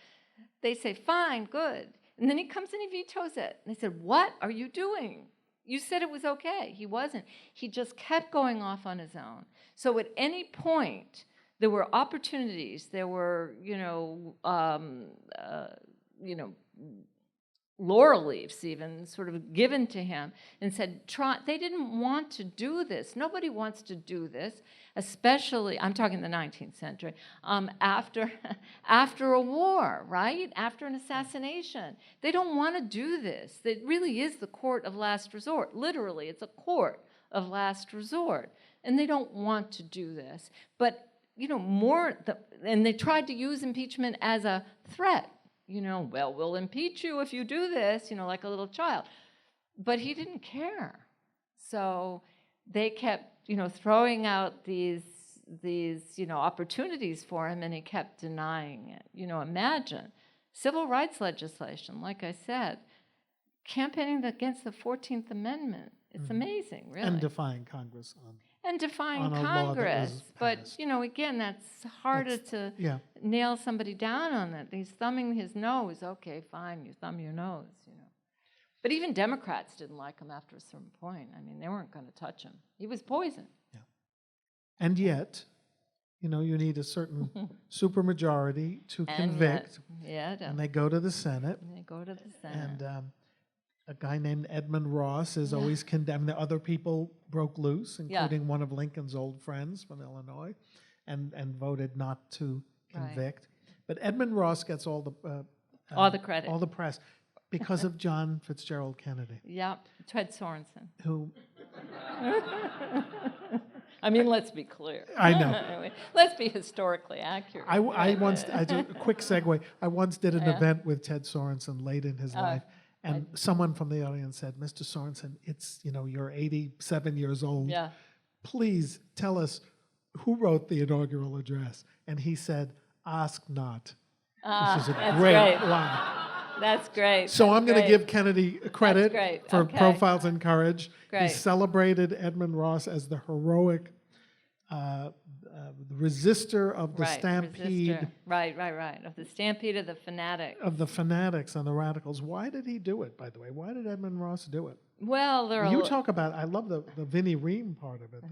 They say, fine, good. And then he comes and he vetoes it. And they said, what are you doing? You said it was okay. He wasn't. He just kept going off on his own. So at any point, there were opportunities. There were, laurel leaves even sort of given to him and said, they didn't want to do this. Nobody wants to do this, especially, I'm talking the 19th century, after a war, right? After an assassination. They don't want to do this. It really is the court of last resort. Literally, it's a court of last resort. And they don't want to do this. But, and they tried to use impeachment as a threat. Well, we'll impeach you if you do this, like a little child. But he didn't care. So they kept, throwing out these opportunities for him, and he kept denying it. Imagine civil rights legislation, like I said, campaigning against the 14th Amendment. It's amazing, really. And defying Congress and defying on a law that Congress. was But, passed. Again, that's harder to nail somebody down on that. He's thumbing his nose. Okay, fine, you thumb your nose, But even Democrats didn't like him after a certain point. I mean, they weren't going to touch him. He was poison. Yeah. And yet, you need a certain supermajority to convict. And they go to the Senate. And a guy named Edmund Ross is always condemned. The other people broke loose, including one of Lincoln's old friends from Illinois, and voted not to convict. But Edmund Ross gets all the credit, all the press, because of John Fitzgerald Kennedy. Yeah, Ted Sorensen. Who? I mean, let's be clear. I know. Let's be historically accurate. I do a quick segue. I once did an event with Ted Sorensen late in his life. And someone from the audience said, Mr. Sorensen, it's, you're 87 years old. Yeah. Please tell us who wrote the inaugural address. And he said, ask not, which is a great line. That's great. So I'm going to give Kennedy credit for Profiles in Courage. Great. He celebrated Edmund Ross as the heroic resistor of the stampede. Right. Of the stampede of the fanatics. Of the fanatics and the radicals. Why did he do it, by the way? Why did Edmund Ross do it? Well, there are. You talk about, I love the Vinnie Ream part of it,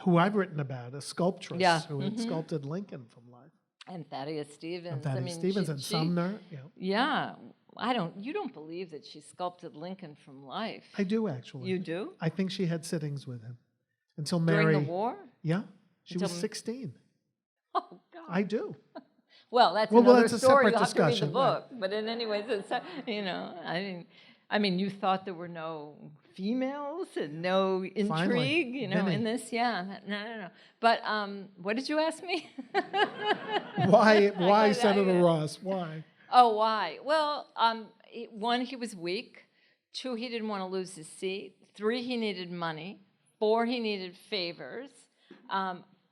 who I've written about, a sculptress who had sculpted Lincoln from life. And Thaddeus Stevens. And Thaddeus Stevens and Sumner. Yeah. You don't believe that she sculpted Lincoln from life. I do, actually. You do? I think she had sittings with him until Mary. During the war? Yeah. She was 16. Oh, God. I do. Well, that's another that's a story. separate You'll have to read the discussion, book. But in any way, I mean, you thought there were no females and no intrigue, Finally. in this? Yeah. No. But what did you ask me? Why Senator Ross? Why? Oh, why? Well, one, he was weak. 2, he didn't want to lose his seat. 3, he needed money. 4, he needed favors.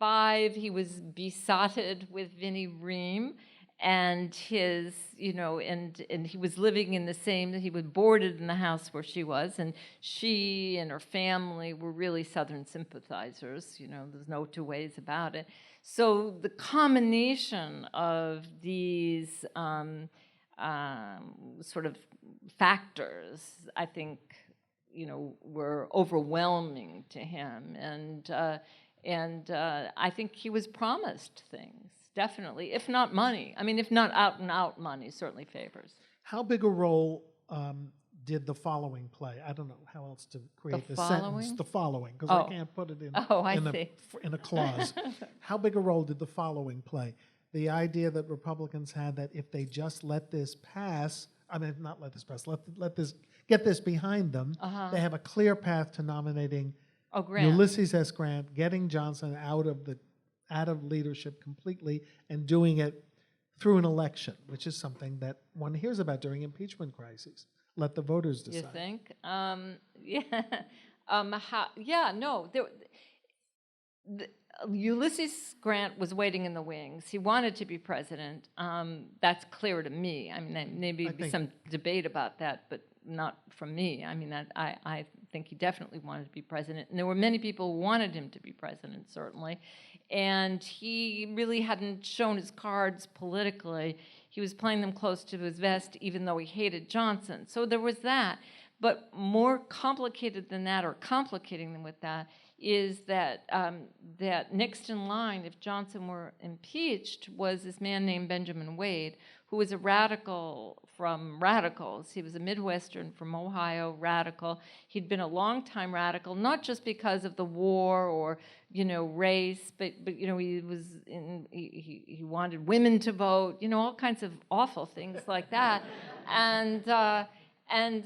5, he was besotted with Vinnie Ream, and his, and he was living in the same, he was boarded in the house where she was, and she and her family were really Southern sympathizers, there's no two ways about it. So the combination of these sort of factors, I think, were overwhelming to him, and I think he was promised things, definitely, if not money. I mean, if not out and out money, certainly favors. How big a role did the following play? I don't know how else to create the sentence. The following, because I can't put it in a clause. How big a role did the following play? The idea that Republicans had that if they just let this pass, not let this pass, let this get this behind them, they have a clear path to nominating Ulysses S. Grant, getting Johnson out of leadership completely, and doing it through an election, which is something that one hears about during impeachment crises. Let the voters decide. You think? Ulysses Grant was waiting in the wings. He wanted to be president. That's clear to me. I mean, maybe be some debate about that, but not from me. I mean, I think he definitely wanted to be president. And there were many people who wanted him to be president, certainly. And he really hadn't shown his cards politically. He was playing them close to his vest, even though he hated Johnson. So there was that. But more complicated than that, or complicating them with that, is that that next in line, if Johnson were impeached, was this man named Benjamin Wade, who was a radical from radicals. He was a Midwestern from Ohio, radical. He'd been a longtime radical, not just because of the war or race, but he was he wanted women to vote, all kinds of awful things like that, and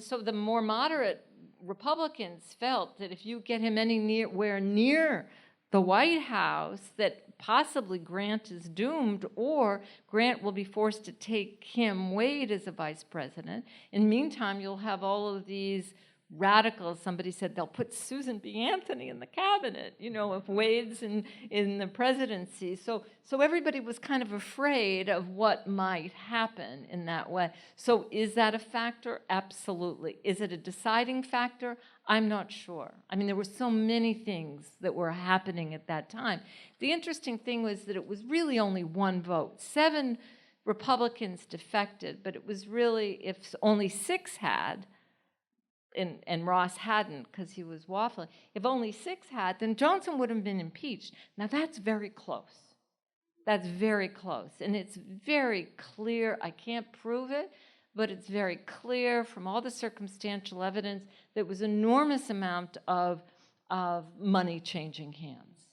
so the more moderate Republicans felt that if you get him anywhere near the White House, that possibly Grant is doomed, or Grant will be forced to take Wade as a vice president. In the meantime, you'll have all of these radicals. Somebody said they'll put Susan B. Anthony in the cabinet, if Wade's in the presidency. So everybody was kind of afraid of what might happen in that way. So is that a factor? Absolutely. Is it a deciding factor? I'm not sure. I mean, there were so many things that were happening at that time. The interesting thing was that it was really only one vote. 7 Republicans defected, but it was really, if only 6 had, and Ross hadn't because he was waffling. If only 6 had, then Johnson would have been impeached. Now that's very close. That's very close. And it's very clear, I can't prove it, but it's very clear from all the circumstantial evidence that there was an enormous amount of money changing hands.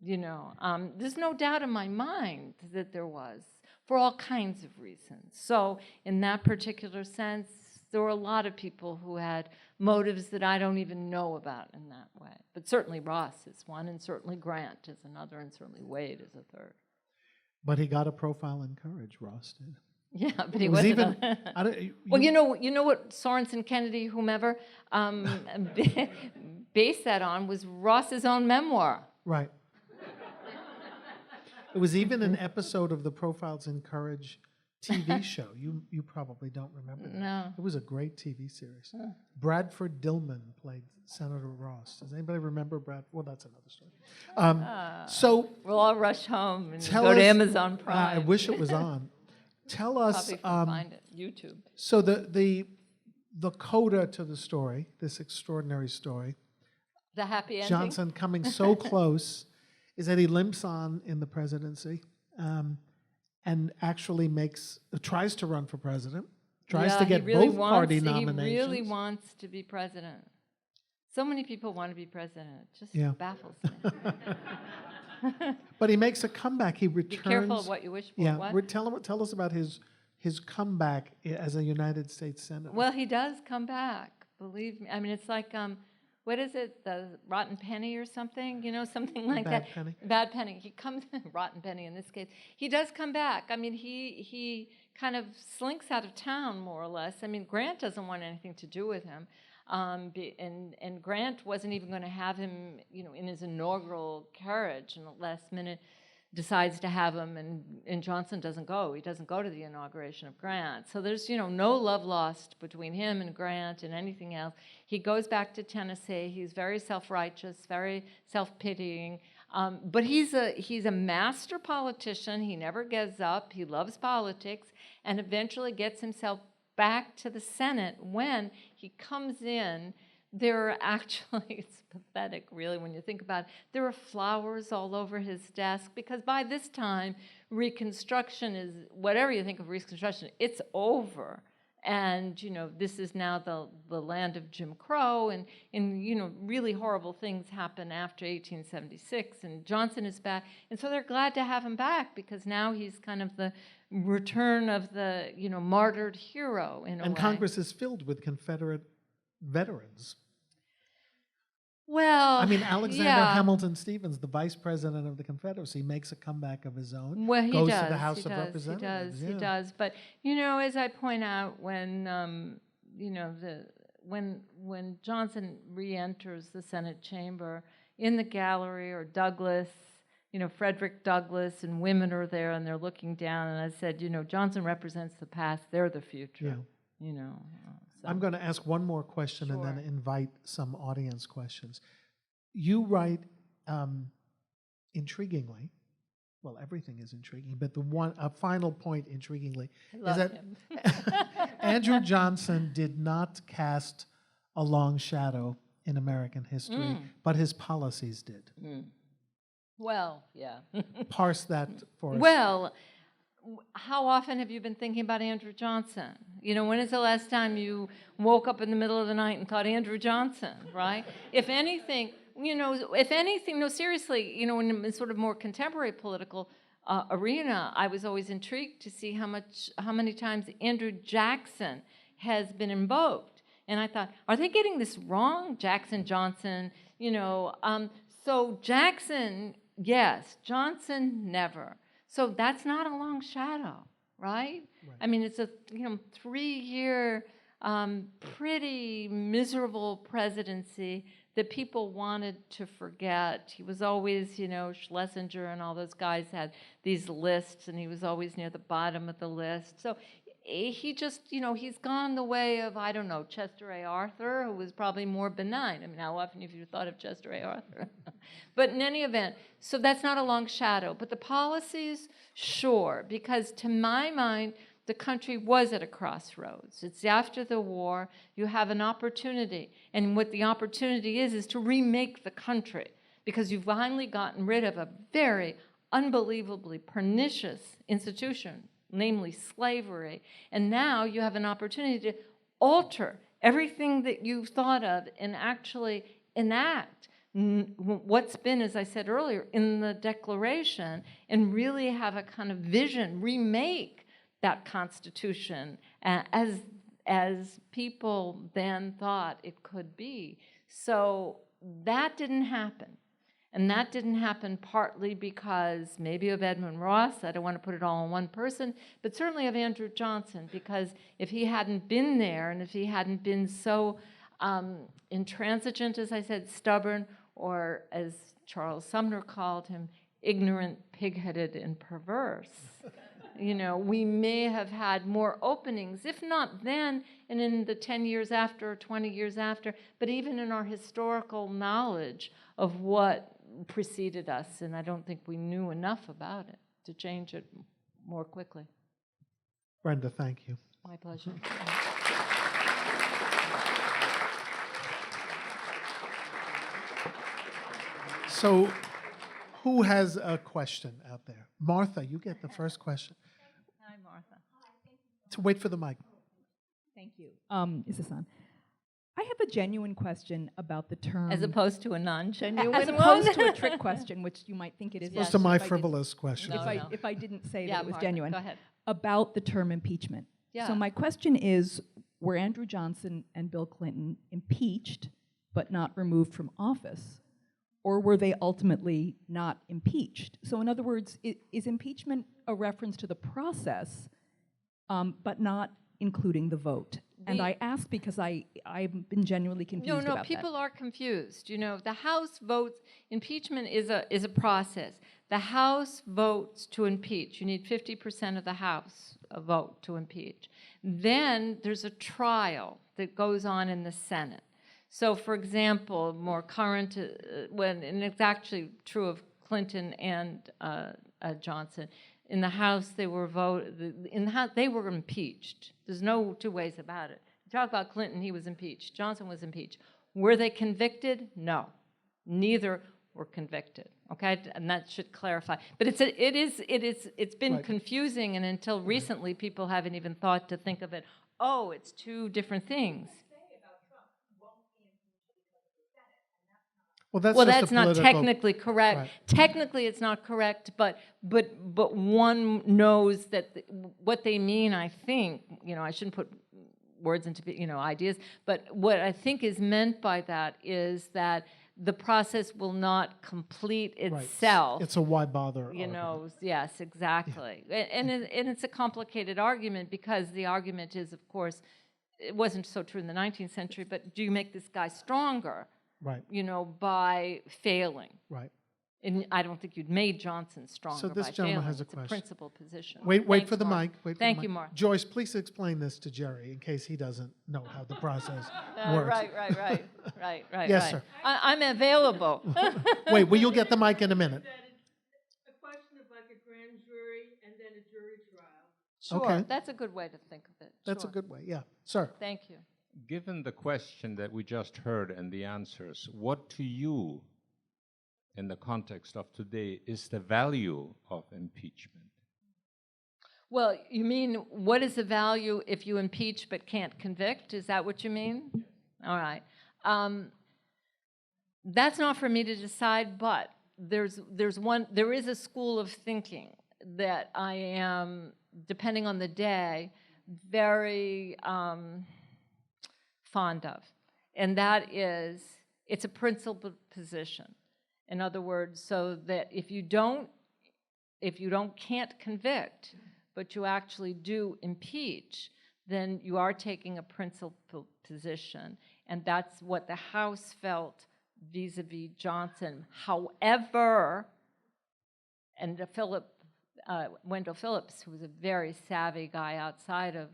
There's no doubt in my mind that there was, for all kinds of reasons. So in that particular sense, there were a lot of people who had motives that I don't even know about in that way. But certainly Ross is one, and certainly Grant is another, and certainly Wade is a third. But he got a profile in courage, Ross did. Yeah, but he wasn't. Well, you know what Sorensen, Kennedy, whomever based that on was Ross's own memoir. Right. It was even an episode of the Profiles in Courage TV show. You probably don't remember that. No. It was a great TV series. Bradford Dillman played Senator Ross. Does anybody remember Brad? Well, that's another story. So we'll all rush home and go to Amazon Prime. I wish it was on. Tell us. Probably can find it. YouTube. So the the coda to the story, this extraordinary story, The happy ending. Johnson coming so close, is that he limps on in the presidency and actually tries to run for president, tries to get both party nominations. He really wants to be president. So many people want to be president. It just baffles me. But he makes a comeback. He returns. Be careful of what you wish for. Yeah, What? tell us about his comeback as a United States Senator. Well, he does come back. Believe me. I mean, it's like what is it? The rotten penny or something? You know, something like that. Bad penny. Bad penny. He comes rotten penny in this case. He does come back. I mean, he kind of slinks out of town more or less. I mean, Grant doesn't want anything to do with him. And Grant wasn't even going to have him, you know, in his inaugural carriage, and at the last minute decides to have him, and Johnson doesn't go. He doesn't go to the inauguration of Grant. So there's, you know, no love lost between him and Grant and anything else. He goes back to Tennessee. He's very self-righteous, very self-pitying. But he's a master politician. He never gives up. He loves politics, and eventually gets himself back to the Senate. When he comes in, there are actually, it's pathetic really when you think about it, there are flowers all over his desk, because by this time, Reconstruction is, whatever you think of Reconstruction, it's over. And, you know, this is now the land of Jim Crow, and you know, really horrible things happen after 1876, and Johnson is back. And so they're glad to have him back, because now he's kind of the return of the, you know, martyred hero in a way. And Congress is filled with Confederate veterans. Well, I mean, Alexander Hamilton Stevens, the vice president of the Confederacy, makes a comeback of his own. Well, he goes does. to the House of Representatives. He does. But you know, as I point out, when you know, when Johnson re-enters the Senate chamber, in the gallery are Douglas, you know, Frederick Douglass, and women are there, and they're looking down. And I said, you know, Johnson represents the past; they're the future. Yeah. You know. So. I'm going to ask one more question and Sure. then invite some audience questions. You write intriguingly, well, everything is intriguing, but a final point intriguingly is that him. Andrew Johnson did not cast a long shadow in American history, but his policies did. Well, yeah. Parse that for us. Well, how often have you been thinking about Andrew Johnson? You know, when is the last time you woke up in the middle of the night and thought Andrew Johnson, right? If anything, no, seriously, you know, in a sort of more contemporary political arena, I was always intrigued to see how many times Andrew Jackson has been invoked. And I thought, are they getting this wrong? Jackson, Johnson, you know. So Jackson, yes. Johnson, never. So that's not a long shadow, right? I mean, it's a 3-year, pretty miserable presidency that people wanted to forget. He was always, you know, Schlesinger and all those guys had these lists, and he was always near the bottom of the list. So he just, you know, he's gone the way of, I don't know, Chester A. Arthur, who was probably more benign. I mean, how often have you thought of Chester A. Arthur? But in any event, so that's not a long shadow. But the policies, sure, because to my mind, the country was at a crossroads. It's after the war, you have an opportunity. And what the opportunity is to remake the country, because you've finally gotten rid of a very unbelievably pernicious institution, namely slavery. And now you have an opportunity to alter everything that you've thought of and actually enact what's been, as I said earlier, in the Declaration, and really have a kind of vision, remake that Constitution as people then thought it could be. So that didn't happen. And that didn't happen partly because maybe of Edmund Ross, I don't want to put it all on one person, but certainly of Andrew Johnson, because if he hadn't been there and if he hadn't been so intransigent, as I said, stubborn, or as Charles Sumner called him, ignorant, pig-headed, and perverse, you know, we may have had more openings, if not then, and in the 10 years after, or 20 years after, but even in our historical knowledge of what preceded us, and I don't think we knew enough about it to change it more quickly. Brenda, thank you. My pleasure. So who has a question out there? Martha, you get the first question. Hi, Martha. To wait for the mic. Thank you. Is this on? I have a genuine question about the term. As opposed to a non-genuine as one? opposed to a trick question, which you might think it is. Opposed Yes. to my if I didn't- frivolous question. No, no. If I didn't say Yeah, that it was Martha, genuine. go ahead. About the term impeachment. Yeah. So my question is, were Andrew Johnson and Bill Clinton impeached but not removed from office? Or were they ultimately not impeached? So in other words, is impeachment a reference to the process, but not including the vote? And I ask because I've been genuinely confused about that. People are confused. You know, the House votes, impeachment is a process. The House votes to impeach. You need 50% of the House vote to impeach. Then there's a trial that goes on in the Senate. So, for example, more current, and it's actually true of Clinton and Johnson. In the House, they were they were impeached. There's no two ways about it. Talk about Clinton, he was impeached. Johnson was impeached. Were they convicted? No, neither were convicted. Okay, and that should clarify. But it's been Right. confusing, and until recently, people haven't even thought to think of it. Oh, it's two different things. Well, that's Well, just a that's not political- technically correct. Right. Technically, it's not correct, but one knows that what they mean. I think, I shouldn't put words into ideas, but what I think is meant by that is that the process will not complete Right. itself. It's a why bother argument. Yes, exactly. And it's a complicated argument because the argument is, of course, it wasn't so true in the 19th century, but do you make this guy stronger? Right. By failing. Right. And I don't think you'd made Johnson stronger So this by gentleman failing. has a It's question. a principal position. Wait Thanks, for the Mark. mic. Wait for Thank the you, mic. Mark. Joyce, please explain this to Jerry in case he doesn't know how the process works. Right. Yes, sir. I'm available. Wait, well, you'll get the mic in a minute. That it's a question of like a grand jury and then a jury trial. Sure, Okay. that's a good way to think of it. That's a Sure. good way. Yeah. Sir. Thank you. Given the question that we just heard and the answers, what to you, in the context of today, is the value of impeachment? Well, you mean what is the value if you impeach but can't convict? Is that what you mean? Yes. All right. That's not for me to decide, but there is a school of thinking that I am, depending on the day, very fond of, and that is it's a principled position. In other words, so that if you can't convict, but you actually do impeach, then you are taking a principled position, and that's what the House felt vis-a-vis Johnson. However, and Wendell Phillips, who was a very savvy guy outside of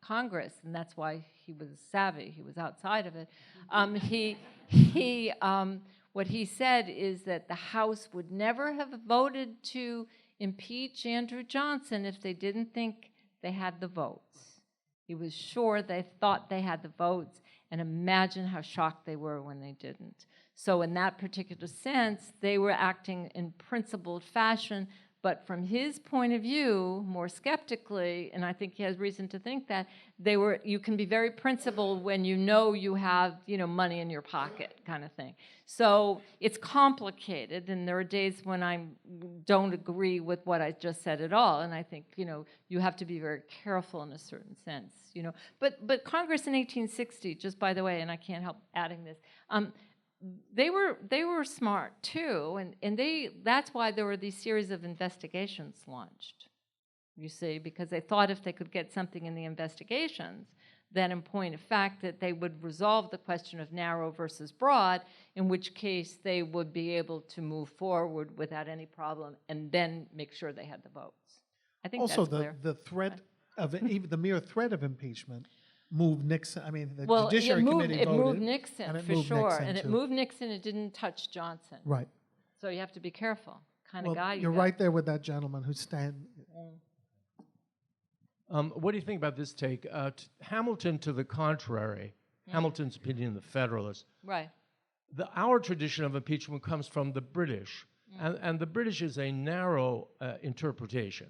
Congress, and that's why he was savvy, he was outside of it, what he said is that the House would never have voted to impeach Andrew Johnson if they didn't think they had the votes. He was sure they thought they had the votes, and imagine how shocked they were when they didn't. So in that particular sense, they were acting in principled fashion, but from his point of view, more skeptically, and I think he has reason to think that, you can be very principled when you know you have, money in your pocket kind of thing. So it's complicated, and there are days when I don't agree with what I just said at all, and I think, you have to be very careful in a certain sense, But Congress in 1860, just by the way, and I can't help adding this, they were smart too, and that's why there were these series of investigations launched, you see, because they thought if they could get something in the investigations, then in point of fact that they would resolve the question of narrow versus broad, in which case they would be able to move forward without any problem and then make sure they had the votes. I think Also, that's clear. the threat of even the mere threat of impeachment moved Nixon. I mean, the Well, Judiciary Committee it voted. moved Nixon and it for moved sure, Nixon, and it too. moved Nixon. It didn't touch Johnson. Right. So you have to be careful, kind Well, of guy you you're got. right there with that gentleman who's standing. What do you think about this take? Hamilton, to the contrary, Hamilton's opinion, the Federalist, Right. our tradition of impeachment comes from the British, and the British is a narrow interpretation.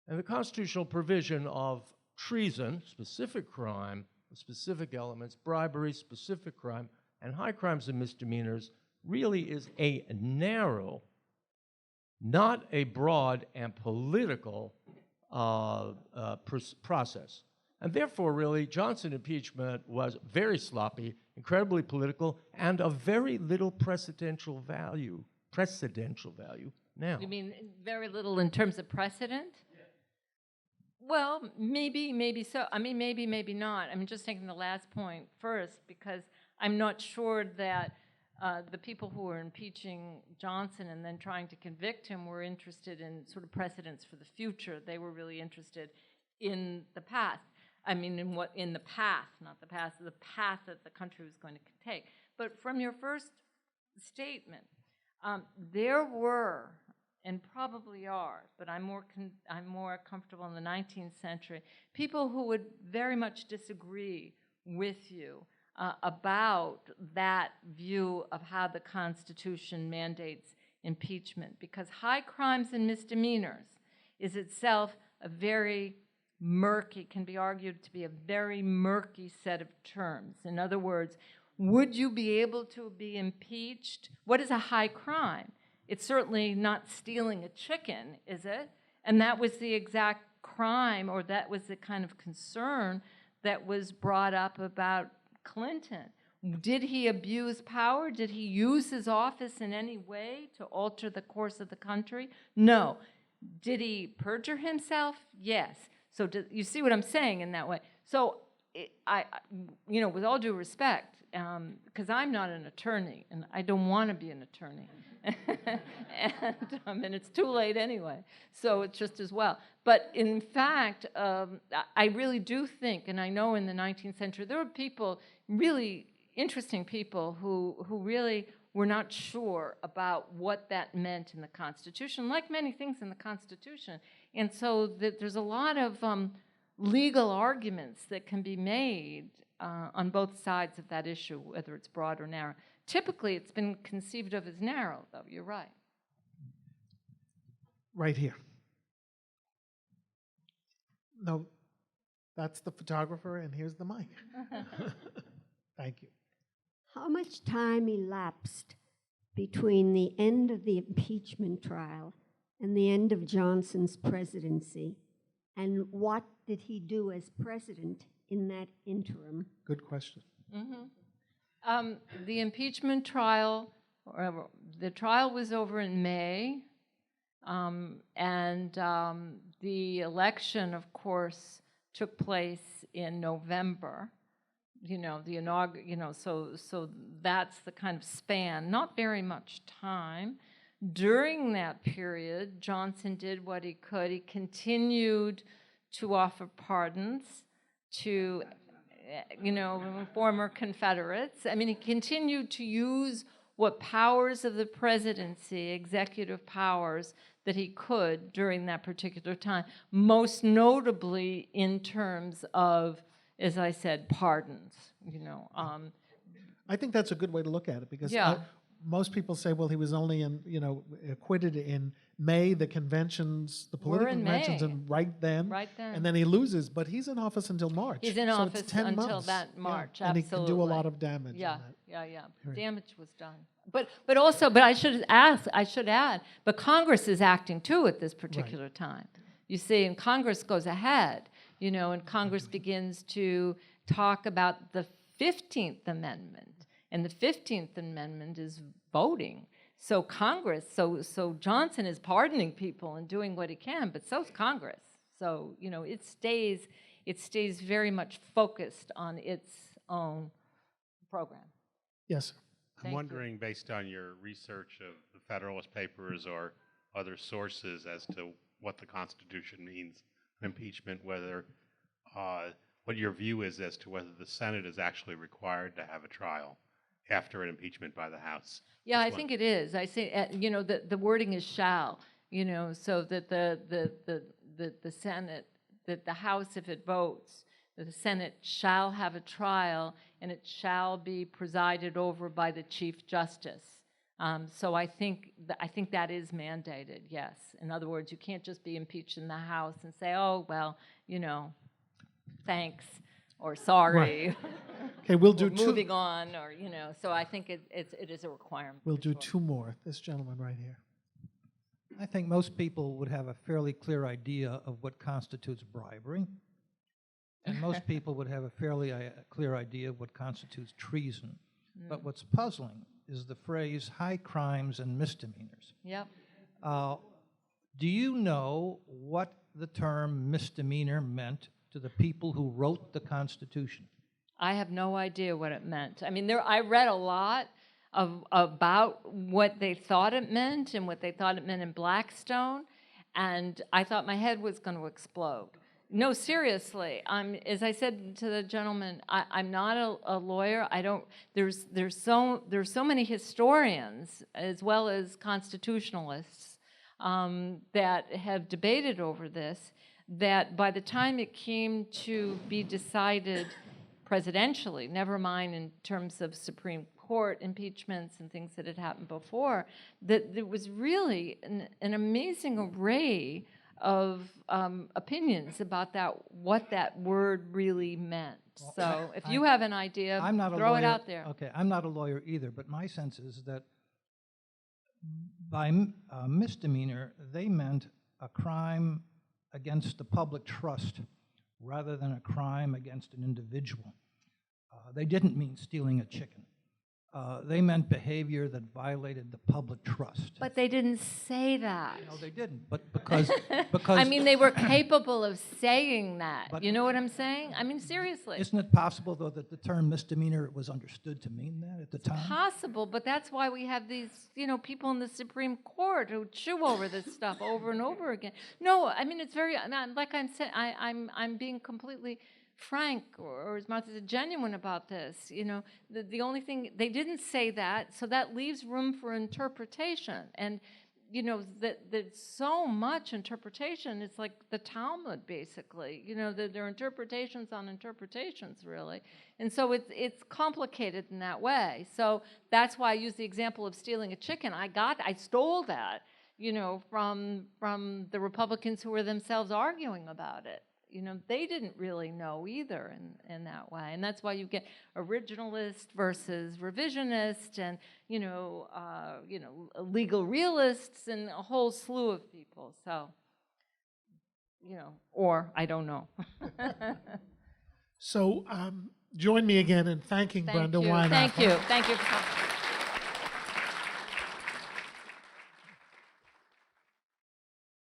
And the constitutional provision of treason, specific crime, specific elements, bribery, specific crime, and high crimes and misdemeanors really is a narrow, not a broad and political process. And therefore, really, Johnson impeachment was very sloppy, incredibly political, and of very little precedential value now. You mean very little in terms of precedent? Well, maybe so. I mean, maybe not. I'm just taking the last point first because I'm not sure that the people who were impeaching Johnson and then trying to convict him were interested in sort of precedents for the future. They were really interested in the past. I mean, in the path, not the past, the path that the country was going to take. But from your first statement, there were, and probably are, but I'm more comfortable in the 19th century, people who would very much disagree with you about that view of how the Constitution mandates impeachment, because high crimes and misdemeanors is itself a very murky, can be argued to be a very murky set of terms. In other words, would you be able to be impeached? What is a high crime? It's certainly not stealing a chicken, is it? And that was the exact crime, or that was the kind of concern that was brought up about Clinton. Did he abuse power? Did he use his office in any way to alter the course of the country? No. Did he perjure himself? Yes. So you see what I'm saying in that way? So I with all due respect, because I'm not an attorney, and I don't want to be an attorney, and it's too late anyway, so it's just as well. But in fact, I really do think, and I know in the 19th century, there were people, really interesting people, who really were not sure about what that meant in the Constitution, like many things in the Constitution. And so there's a lot of legal arguments that can be made on both sides of that issue, whether it's broad or narrow. Typically, it's been conceived of as narrow, though. You're right. Right here. No, that's the photographer, and here's the mic. Thank you. How much time elapsed between the end of the impeachment trial and the end of Johnson's presidency, and what did he do as president in that interim? Good question. Mm-hmm. The impeachment trial, the trial was over in May, and the election, of course, took place in November. The inaugural, so that's the kind of span, not very much time. During that period, Johnson did what he could. He continued to offer pardons to, former Confederates. I mean, he continued to use what powers of the presidency, executive powers, that he could during that particular time, most notably in terms of, as I said, pardons, I think that's a good way to look at it, because Yeah. Most people say, well, he was only acquitted in May, the conventions, the political in conventions, May. and right then, and then he loses, but he's in office until March. He's in so office it's 10 until months. that March, And he can do a absolutely. lot of damage. Yeah, in that. yeah. Period. Damage was done. But I should add, but Congress is acting too at this particular time. You see, and Congress goes ahead, and Congress begins to talk about the 15th Amendment. And the 15th Amendment is voting. So Congress, so Johnson is pardoning people and doing what he can, but so's Congress. So, it stays very much focused on its own program. Yes, sir. I'm wondering, based on your research of the Federalist Papers or other sources, as to what the Constitution means in impeachment, whether what your view is as to whether the Senate is actually required to have a trial after an impeachment by the House. Yeah, I think it is. I say, the wording is shall, so that the Senate, that the House, if it votes, that the Senate shall have a trial, and it shall be presided over by the Chief Justice. So I think that is mandated, yes. In other words, you can't just be impeached in the House and say, oh, well, you know, thanks, or sorry. Okay, we'll or do two. moving on, or, you know, so I think it is a requirement. We'll for do sure. two more. This gentleman right here. I think most people would have a fairly clear idea of what constitutes bribery, and most people would have a fairly clear idea of what constitutes treason. But what's puzzling is the phrase high crimes and misdemeanors. Yep. Do you know what the term misdemeanor meant to the people who wrote the Constitution? I have no idea what it meant. I mean, I read a lot about what they thought it meant and what they thought it meant in Blackstone, and I thought my head was going to explode. No, seriously. As I said to the gentleman, I'm not a lawyer. I don't. There's so many historians as well as constitutionalists that have debated over this, that by the time it came to be decided presidentially, never mind in terms of Supreme Court impeachments and things that had happened before, that there was really an amazing array of opinions about what that word really meant. So if you have an idea, throw it out there. Okay, I'm not a lawyer either, but my sense is that by misdemeanor, they meant a crime against the public trust rather than a crime against an individual. They didn't mean stealing a chicken. They meant behavior that violated the public trust. But they didn't say that. No, they didn't. But because I mean, they were capable of saying that. But you know what I'm saying? I mean, seriously. isn't it possible, though, that the term misdemeanor was understood to mean that at the time? Possible, but that's why we have these, people in the Supreme Court who chew over this stuff over and over again. No, I mean, it's very, like I'm saying, I'm being completely frank or as much as genuine about this. The only thing, they didn't say that, so that leaves room for interpretation. And there's so much interpretation. It's like the Talmud, basically. There are interpretations on interpretations, really. And so it's complicated in that way. So that's why I use the example of stealing a chicken. I stole that, from the Republicans who were themselves arguing about it. They didn't really know either in that way. And that's why you get originalist versus revisionist and, legal realists and a whole slew of people. So, or I don't know. So join me again in thanking Brenda Wineapple. Thank you. Thank you for coming.